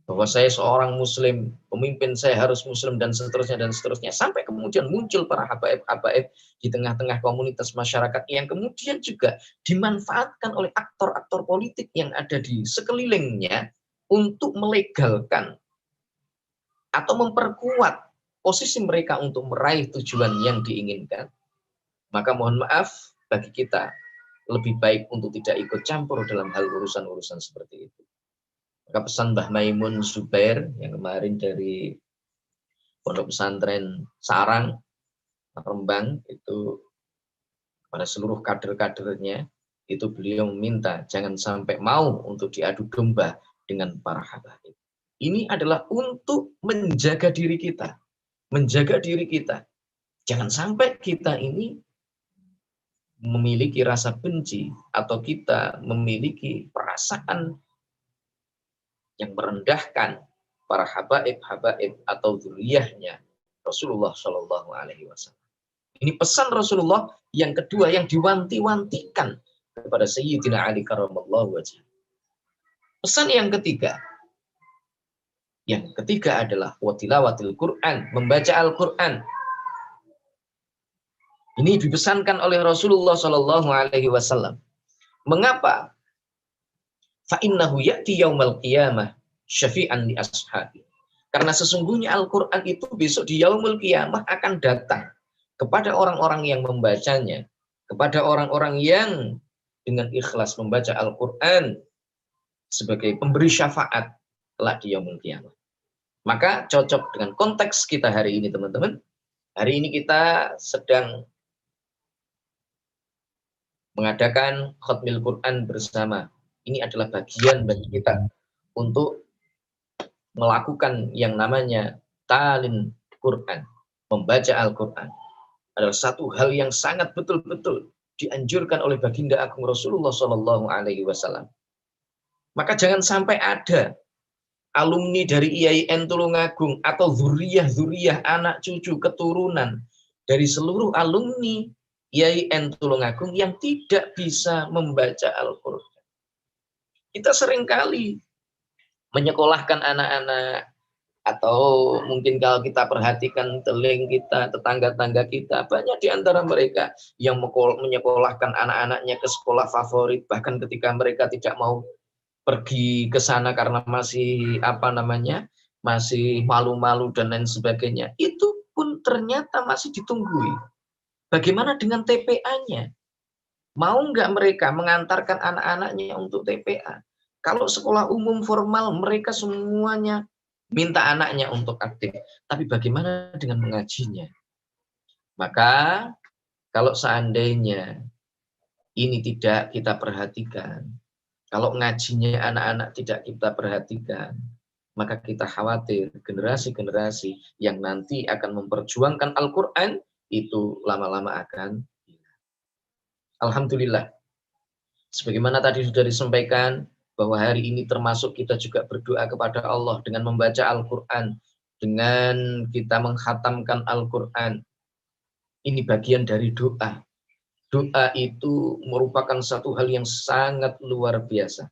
bahwa saya seorang muslim, pemimpin saya harus muslim, dan seterusnya, sampai kemudian muncul para habaib-habaib di tengah-tengah komunitas masyarakat yang kemudian juga dimanfaatkan oleh aktor-aktor politik yang ada di sekelilingnya untuk melegalkan atau memperkuat posisi mereka untuk meraih tujuan yang diinginkan. Maka mohon maaf, bagi kita lebih baik untuk tidak ikut campur dalam hal urusan-urusan seperti itu. Maka pesan Mbah Maimun Zubair yang kemarin dari Pondok Pesantren Sarang, Rembang, itu pada seluruh kader-kadernya, itu beliau meminta jangan sampai mau untuk diadu domba dengan para habaib. Ini adalah untuk menjaga diri kita. Menjaga diri kita. Jangan sampai kita ini memiliki rasa benci atau kita memiliki perasaan yang merendahkan para habaib-habaib atau dzurriyyahnya Rasulullah Shallallahu Alaihi Wasallam. Ini pesan Rasulullah yang kedua yang diwanti-wantikan kepada Sayyidina Ali karramallahu wajhah. Pesan yang ketiga. Yang ketiga adalah watilawatil Quran, membaca Al-Quran. Ini dipesankan oleh Rasulullah Shallallahu Alaihi Wasallam. Mengapa? Fa'innahu ya'ti yaumal qiyamah syafi'an li ashabi. Karena sesungguhnya Al-Quran itu besok di yaumul qiyamah akan datang kepada orang-orang yang membacanya, kepada orang-orang yang dengan ikhlas membaca Al-Quran sebagai pemberi syafaat kelak di yaumul qiyamah. Maka cocok dengan konteks kita hari ini, teman-teman. Hari ini kita sedang mengadakan khatmil Quran bersama. Ini adalah bagian bagi kita untuk melakukan yang namanya ta'lim Quran, membaca Al-Quran. Adalah satu hal yang sangat betul-betul dianjurkan oleh baginda agung Rasulullah Shallallahu Alaihi Wasallam. Maka jangan sampai ada alumni dari IAIN Tulungagung atau dzurriyyah anak cucu keturunan dari seluruh alumni IAIN Tulungagung yang tidak bisa membaca Al-Quran. Kita seringkali menyekolahkan anak-anak, atau mungkin kalau kita perhatikan teling kita, tetangga-tangga kita, banyak di antara mereka yang menyekolahkan anak-anaknya ke sekolah favorit, bahkan ketika mereka tidak mau pergi ke sana karena masih masih malu-malu dan lain sebagainya, itu pun ternyata masih ditunggui. Bagaimana dengan TPA-nya? Mau nggak mereka mengantarkan anak-anaknya untuk TPA? Kalau sekolah umum formal mereka semuanya minta anaknya untuk aktif. Tapi bagaimana dengan mengajinya? Maka kalau seandainya ini tidak kita perhatikan, kalau ngajinya anak-anak tidak kita perhatikan, maka kita khawatir generasi-generasi yang nanti akan memperjuangkan Al-Quran itu lama-lama akan hilang. Alhamdulillah. Sebagaimana tadi sudah disampaikan, bahwa hari ini termasuk kita juga berdoa kepada Allah dengan membaca Al-Quran, dengan kita mengkhatamkan Al-Quran. Ini bagian dari doa. Doa itu merupakan satu hal yang sangat luar biasa.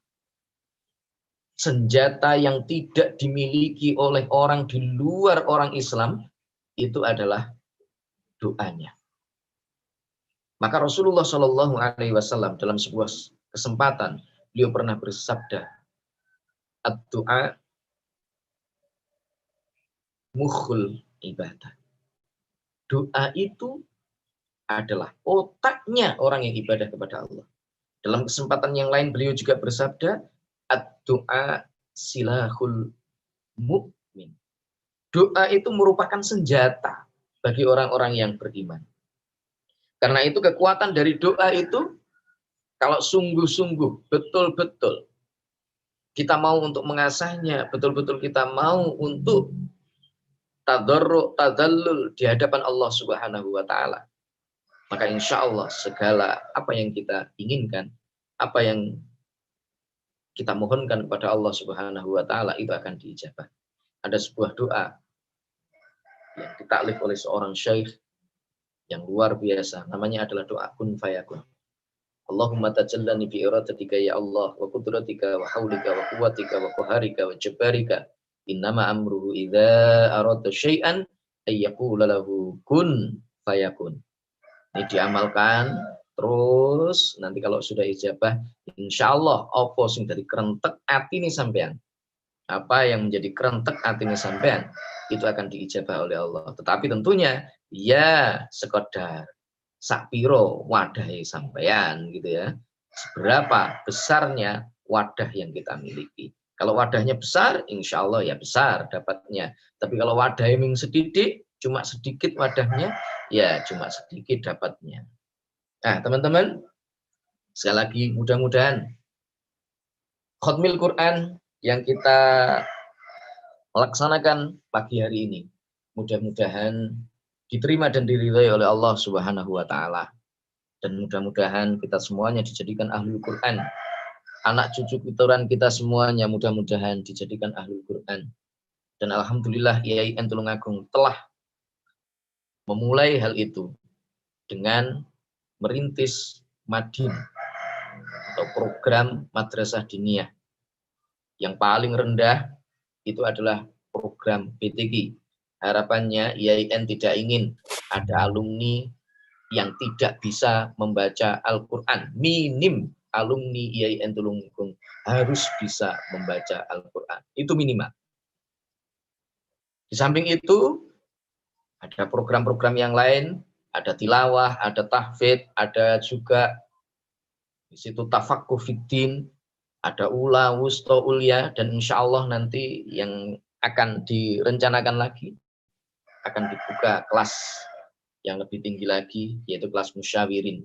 Senjata yang tidak dimiliki oleh orang di luar orang Islam, itu adalah doanya. Maka Rasulullah Shallallahu Alaihi Wasallam dalam sebuah kesempatan, beliau pernah bersabda, ad-du'a mukhul ibadah. Doa itu adalah otaknya orang yang ibadah kepada Allah. Dalam kesempatan yang lain beliau juga bersabda, ad-du'a silahul mukmin. Doa itu merupakan senjata bagi orang-orang yang beriman. Karena itu kekuatan dari doa itu, kalau sungguh-sungguh, betul-betul kita mau untuk mengasahnya, betul-betul kita mau untuk tadarru' tadallul di hadapan Allah Subhanahu wa taala, maka insya Allah segala apa yang kita inginkan, apa yang kita mohonkan kepada Allah Subhanahu wa taala itu akan diijabah. Ada sebuah doa yang ditaklif oleh seorang syekh yang luar biasa, namanya adalah doa kun fayakun. Allahumma tajallani bi iradatika ya Allah, wa qudratika wa haulika wa quwwatika wa qaharika wa jabbarika, innama amruhu idza arada syai'an ay yaqula lahu kun fayakun. Ini diamalkan terus, nanti kalau sudah ijabah insyaallah apa sing dari kerentek atine sampean, apa yang menjadi kerentek atine sampean itu akan diijabah oleh Allah. Tetapi tentunya ya sekedar sakpiro wadahe sampean gitu ya. Seberapa besarnya wadah yang kita miliki. Kalau wadahnya besar, insya Allah ya besar dapatnya. Tapi kalau wadahnya ming sedikit, cuma sedikit wadahnya, ya cuma sedikit dapatnya. Nah teman-teman, sekali lagi mudah-mudahan khotmil Quran yang kita melaksanakan pagi hari ini, mudah-mudahan diterima dan diridhai oleh Allah Subhanahu wa taala. Dan mudah-mudahan kita semuanya dijadikan ahlul Quran. Anak cucu keturunan kita semuanya mudah-mudahan dijadikan ahlul Quran. Dan alhamdulillah IAIN Tulungagung telah memulai hal itu dengan merintis Madin atau program madrasah diniyah. Yang paling rendah itu adalah program BTQ. Harapannya IAIN tidak ingin ada alumni yang tidak bisa membaca Al-Quran. Minim alumni IAIN Tulungagung harus bisa membaca Al-Quran. Itu minimal. Di samping itu, ada program-program yang lain, ada tilawah, ada tahfidz, ada juga di situ tafaqquh fiddin, ada ula, wusta, ulia, dan insya Allah nanti yang akan direncanakan lagi, akan dibuka kelas yang lebih tinggi lagi, yaitu kelas musyawirin.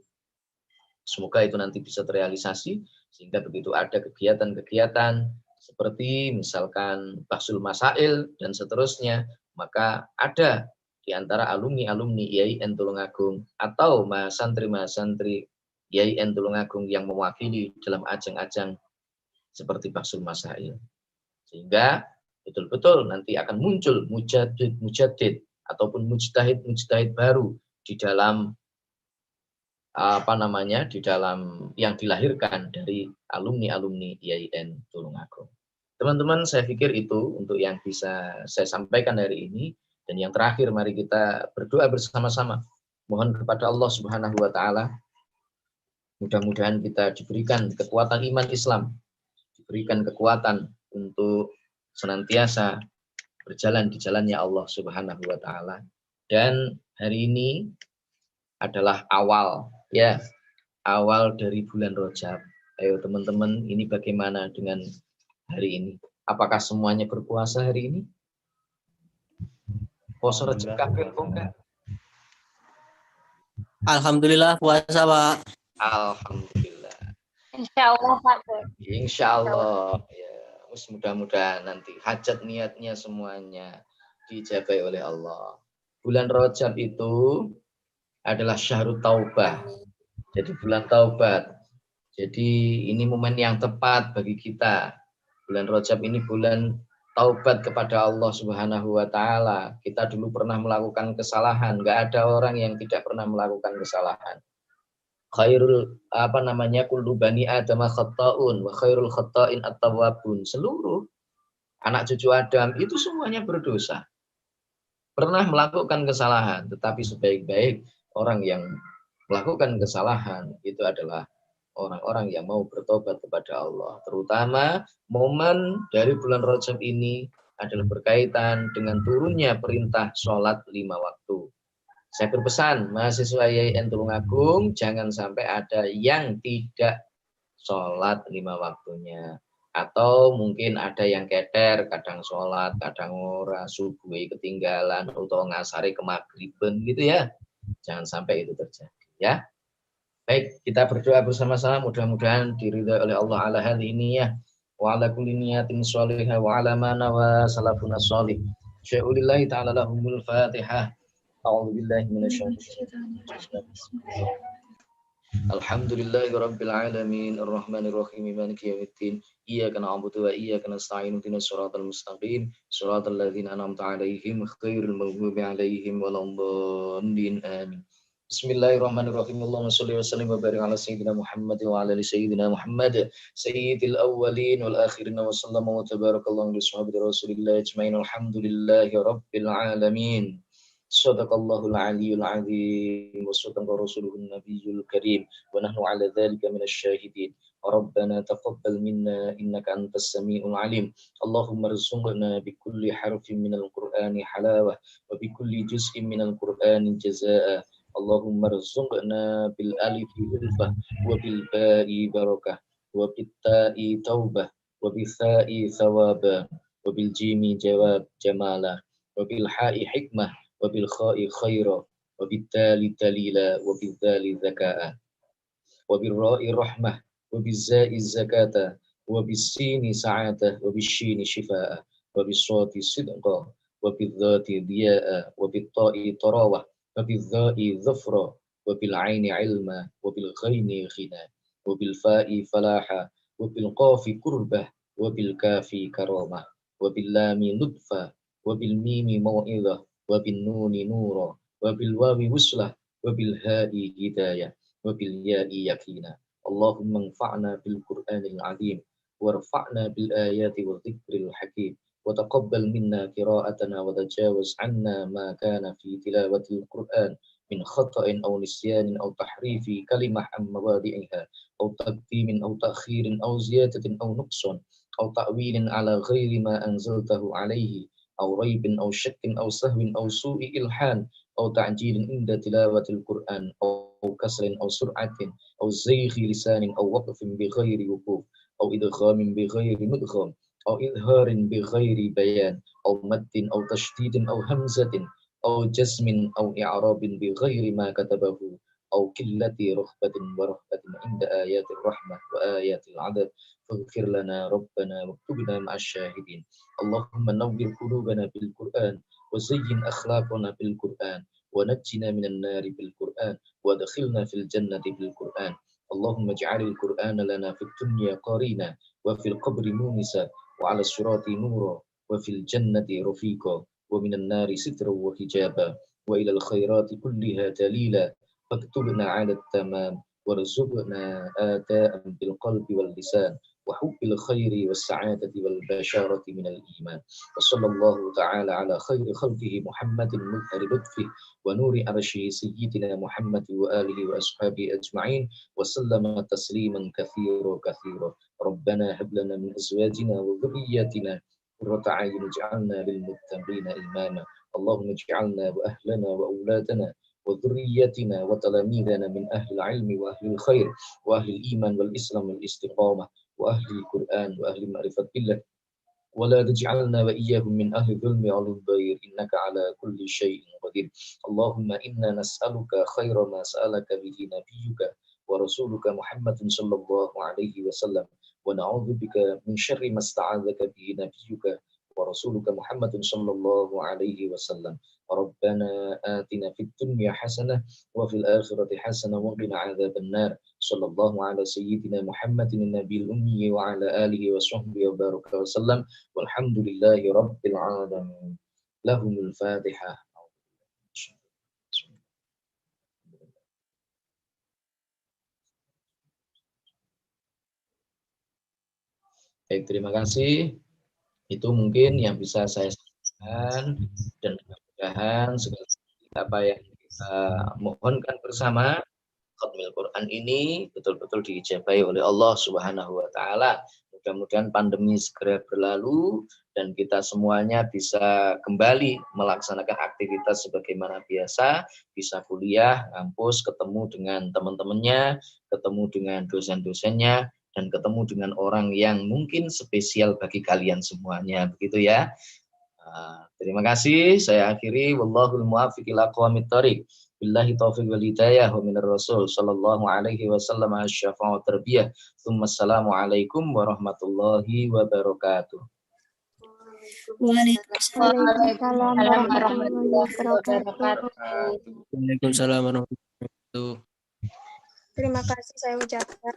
Semoga itu nanti bisa terrealisasi, sehingga begitu ada kegiatan-kegiatan, seperti misalkan bahsul masail, dan seterusnya, maka ada di antara alumni-alumni IAIN Tulungagung, atau santri-santri IAIN Tulungagung yang mewakili dalam ajang-ajang seperti bahsul masail. Sehingga betul-betul nanti akan muncul mujadid ataupun mujtahid baru di dalam di dalam yang dilahirkan dari alumni IAIN Tulungagung. Teman-teman, saya pikir itu untuk yang bisa saya sampaikan hari ini. Dan yang terakhir, mari kita berdoa bersama-sama. Mohon kepada Allah Subhanahu wa taala, mudah-mudahan kita diberikan kekuatan iman Islam, diberikan kekuatan untuk senantiasa berjalan di jalannya Allah Subhanahu wa taala. Dan hari ini adalah awal dari bulan Rajab. Ayo teman-teman, ini bagaimana dengan hari ini? Apakah semuanya berpuasa hari ini? Puasa Rajab kabeh apa enggak? Alhamdulillah puasa, Pak. Alhamdulillah. Insyaallah Pak. Insyaallah. Ya, mudah-mudahan nanti hajat niatnya semuanya dijabai oleh Allah. Bulan Rajab itu adalah syahrut taubah. Jadi bulan taubat. Jadi ini momen yang tepat bagi kita. Bulan Rajab ini bulan taubat kepada Allah Subhanahu wa taala. Kita dulu pernah melakukan kesalahan, enggak ada orang yang tidak pernah melakukan kesalahan. Khairul kullu bani Adam khata'un wa khairul khata'in at-tawwabun. Seluruh anak cucu Adam itu semuanya berdosa. Pernah melakukan kesalahan, tetapi sebaik-baik orang yang melakukan kesalahan itu adalah orang-orang yang mau bertobat kepada Allah. Terutama momen dari bulan Rajab ini adalah berkaitan dengan turunnya perintah sholat 5 waktu. Saya berpesan, mahasiswa IAIN Tulungagung, jangan sampai ada yang tidak sholat 5 waktunya. Atau mungkin ada yang keter, kadang sholat, kadang ora, subuh ketinggalan, atau ngasari ke maghriban gitu ya. Jangan sampai itu terjadi ya. Baik, kita berdoa bersama-sama, mudah-mudahan diridhai oleh Allah ala hadhihi niyyah wa ala kulli niyatin shalihah wa ala ma nawa salafuna shalih. Syai'ulillahi ta'ala lahumul Fatihah. A'udzu billahi minasyaitonir rajim. Alhamdulillahi rabbil alamin arrahmanir rahim maliki yaumiddin iyyaka na'budu wa iyyaka nasta'in ihdinas siratal mustaqim siratal ladzina an'amta 'alaihim ghairil maghdubi 'alaihim waladdallin amin. Bismillahirrahmanirrahim. Allahumma shalli wa sallim wa barik ala sayyidina Muhammad wa ala ali sayyidina Muhammad sayyidil awwalin wal akhirin wa sallama wa tabarakallahu bi sahabati Rasulillah ajmain. Alhamdulillahi rabbil alamin. Sadaqallahul aliyyul azim wa sadaqa rasuluhun nabiyyul karim wa nahnu ala dzalika minasy syahidin. Rabbana taqabbal minna innaka antas samiul alim. Allahumma rzuqna bi kulli harfin minal qur'ani halawah wa bi kulli juz'in minal qur'ani jazaa'a. Allahumma rzuqna bil alifi ulfah wa bil ba'i barakah wa bit ta'i taubah wa bi tha'i thawaba wa bil jimi jawab jamala wa bil ha'i hikmah wa bil kha'i khaira wa bit tali talila wa bil dzali zakaa wa bil ra'i rahmah wa biz za'i zakata wa bis sini sa'ata wa bis shini shifaa wa bis shati sidqa wa bil dhati diya'a wa bit ta'i tarawah wa bil dha'i dhafra wa bil 'aini 'ilma wa bil ghaini ghina wa bil fa'i falaha wa bil qafi qurbah wa bil kafi karamah wa bil lami nutfa wa bil mimi mau'izah wa bin nuni nura wa bil wawi wuslah wa bil ha'i hidayah wa bil ya'i yaqina. Allahumma anfa'na bil Qur'anil 'azim warfa'na bil ayati wa dhikril hakim wa taqabbal minna qira'atana wa tajawaz 'anna ma kana fi tilawatil Qur'an min khata'in aw nisyanin aw tahrifi kalimah am mawadi'iha aw taqdimin aw ta'khirin aw ziyadatin aw nuqsan aw ta'wilin ala ghairi ma anzaltahu 'alaihi أو ريب أو شك أو سهو أو سوء إلحان أو تعجيل عند تلاوة القرآن أو كسر أو سرعة أو زيغ لسان أو وقف بغير وقوف أو إدغام بغير مدغم أو إظهار بغير بيان أو مد أو تشديد أو همزة أو جزم أو إعراب بغير ما كتبه أو قلة رغبة ورهبة عند آيات الرحمة وآيات العدد فاغفر لنا ربنا واكتبنا مع الشاهدين. اللهم نور قلوبنا بالقرآن وزين أخلاقنا بالقرآن ونجنا من النار بالقرآن وادخلنا في الجنة بالقرآن. اللهم اجعل القرآن لنا في الدنيا قرينا وفي القبر مونسا وعلى الصراط نورا وفي الجنة رفيقا ومن النار سترا وحجابا وإلى الخيرات كلها دليلا فاكتبنا على التمام وارزقنا آتاء بالقلب واللسان وحب الخير والسعادة والبشارة من الإيمان. وصلى الله تعالى على خير خلقه محمد مظهر لطفه ونور عرشه سيدنا محمد وآله وأصحابه أجمعين وسلم تسليما كثيرا كثيرا. ربنا هب لنا من أزواجنا وذرياتنا قرة أعين واجعلنا للمتقين إماما. اللهم اجعلنا وأهلنا وأولادنا وذريتنا وتلاميذنا من أهل العلم وأهل الخير وأهل الإيمان والإسلام والاستقامة وأهل القرآن وأهل معرفة بالله ولا تجعلنا وإياهم من أهل الظلم والضير إنك على كل شيء قدير. اللهم إنا نسألك خير ما سألك به نبيك ورسولك محمد صلى الله عليه وسلم ونعوذ بك من شر ما استعاذك به نبيك ورسولك محمد صلى الله عليه وسلم. ربنا آتنا في الدنيا حسنة وفي الآخرة حسنة وقنا عذاب النار. صلى الله على سيدنا محمد النبي الأمي وعلى آله وصحبه وبارك وسلم والحمد لله رب العالمين. لهم الفاتحة. Baik, terima kasih. Itu mungkin yang bisa saya sampaikan dan mudah-mudahan segala apa yang kita mohonkan bersama Khatmil Quran ini betul-betul diijabahi oleh Allah Subhanahu wa taala. Mudah-mudahan pandemi segera berlalu dan kita semuanya bisa kembali melaksanakan aktivitas sebagaimana biasa, bisa kuliah, kampus, ketemu dengan teman-temannya, ketemu dengan dosen-dosennya, dan ketemu dengan orang yang mungkin spesial bagi kalian semuanya, begitu ya. Terima kasih, saya akhiri. Wallahul muwaffiq ila aqwamit thoriq. Billahi taufiq wal hidayah wa minar rasul sallallahu alaihi wasallam asy-syafa'u tarbiyah. Assalamualaikum warahmatullahi wabarakatuh. Waalaikumsalam warahmatullahi wabarakatuh. Waalaikumsalam warahmatullahi wabarakatuh. Terima kasih saya ucapkan.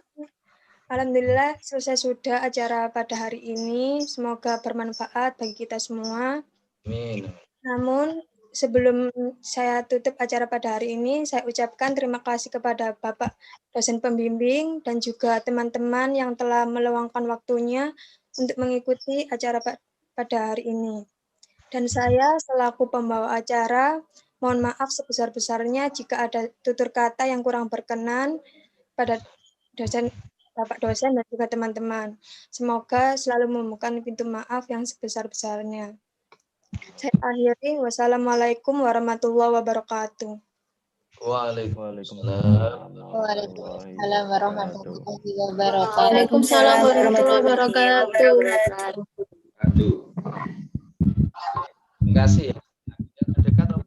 Alhamdulillah selesai sudah acara pada hari ini. Semoga bermanfaat bagi kita semua. Amin. Namun sebelum saya tutup acara pada hari ini, saya ucapkan terima kasih kepada Bapak dosen pembimbing dan juga teman-teman yang telah meluangkan waktunya untuk mengikuti acara pada hari ini. Dan saya selaku pembawa acara, mohon maaf sebesar-besarnya jika ada tutur kata yang kurang berkenan pada Bapak dosen dan juga teman-teman. Semoga selalu membuka pintu maaf yang sebesar-besarnya. Saya akhiri. Wassalamualaikum warahmatullahi wabarakatuh. Waalaikumsalam. Waalaikumsalam warahmatullahi wabarakatuh. Waalaikumsalam warahmatullahi wabarakatuh. Aduh. Terima kasih ya. Terdekat apa?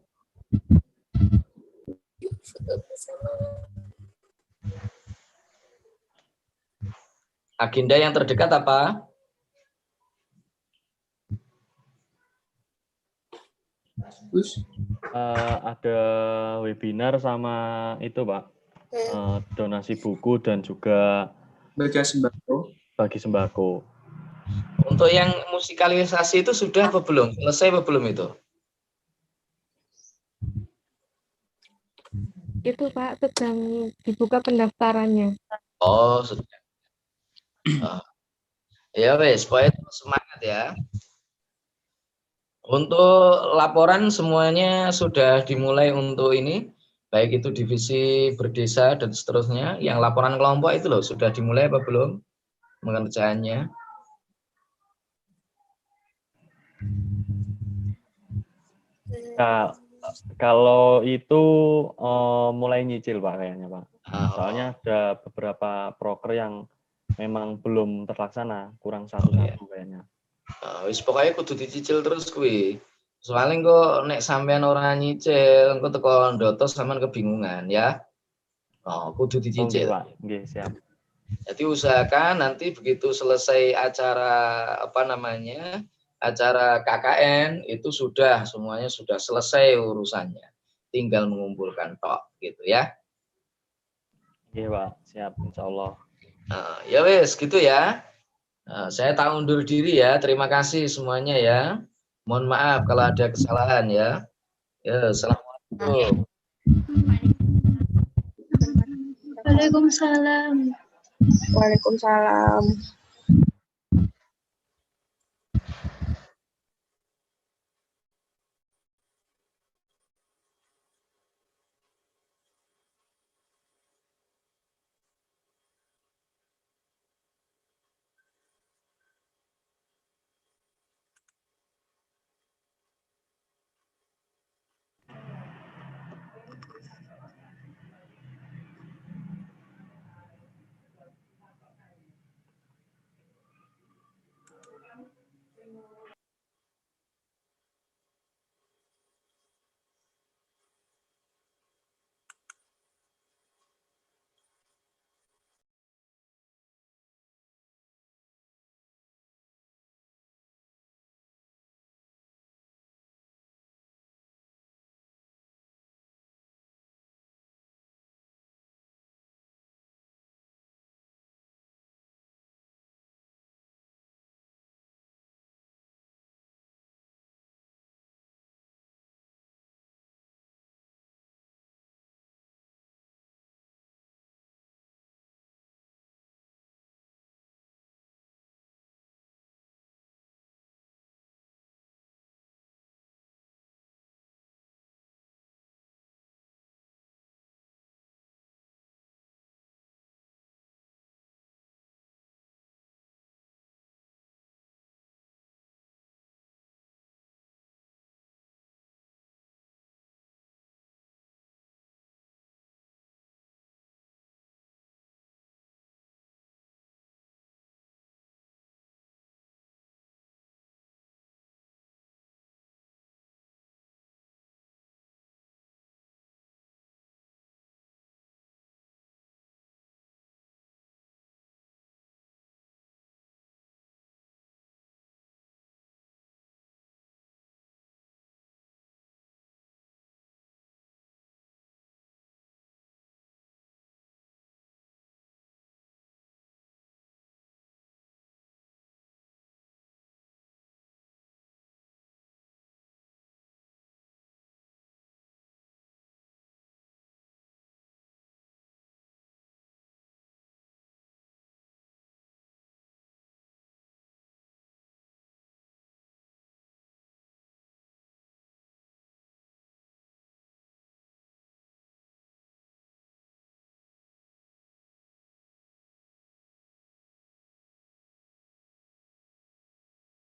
Agenda yang terdekat apa? Ada webinar sama itu Pak, donasi buku dan juga bagi sembako. Untuk yang musikalisasi itu sudah apa belum? Selesai apa belum itu? Itu Pak sedang dibuka pendaftarannya. Oh, sudah. Ya wes, pokoknya semangat ya. Untuk laporan semuanya sudah dimulai untuk ini, baik itu divisi berdesa dan seterusnya. Yang laporan kelompok itu loh, sudah dimulai apa belum pengerjaannya? Nah, kalau itu mulai nyicil Pak kayaknya Pak. Soalnya ada beberapa proker yang memang belum terlaksana, kurang satu kayaknya. Wis pokoknya kudu dicicil terus kuwi. Soalnya kok nek sampean ora nyicil, engko teko ndoto sampean kebingungan ya. Kudu dicicil. Oke, Pak. Nggih, siap. Jadi usahakan nanti begitu selesai acara acara KKN itu sudah semuanya sudah selesai urusannya. Tinggal mengumpulkan tok gitu ya. Iya, Pak. Siap, insyaallah. Ya wes gitu ya. Saya tak undur diri ya. Terima kasih semuanya ya. Mohon maaf kalau ada kesalahan ya. Ya, assalamualaikum. Waalaikumsalam. Waalaikumsalam.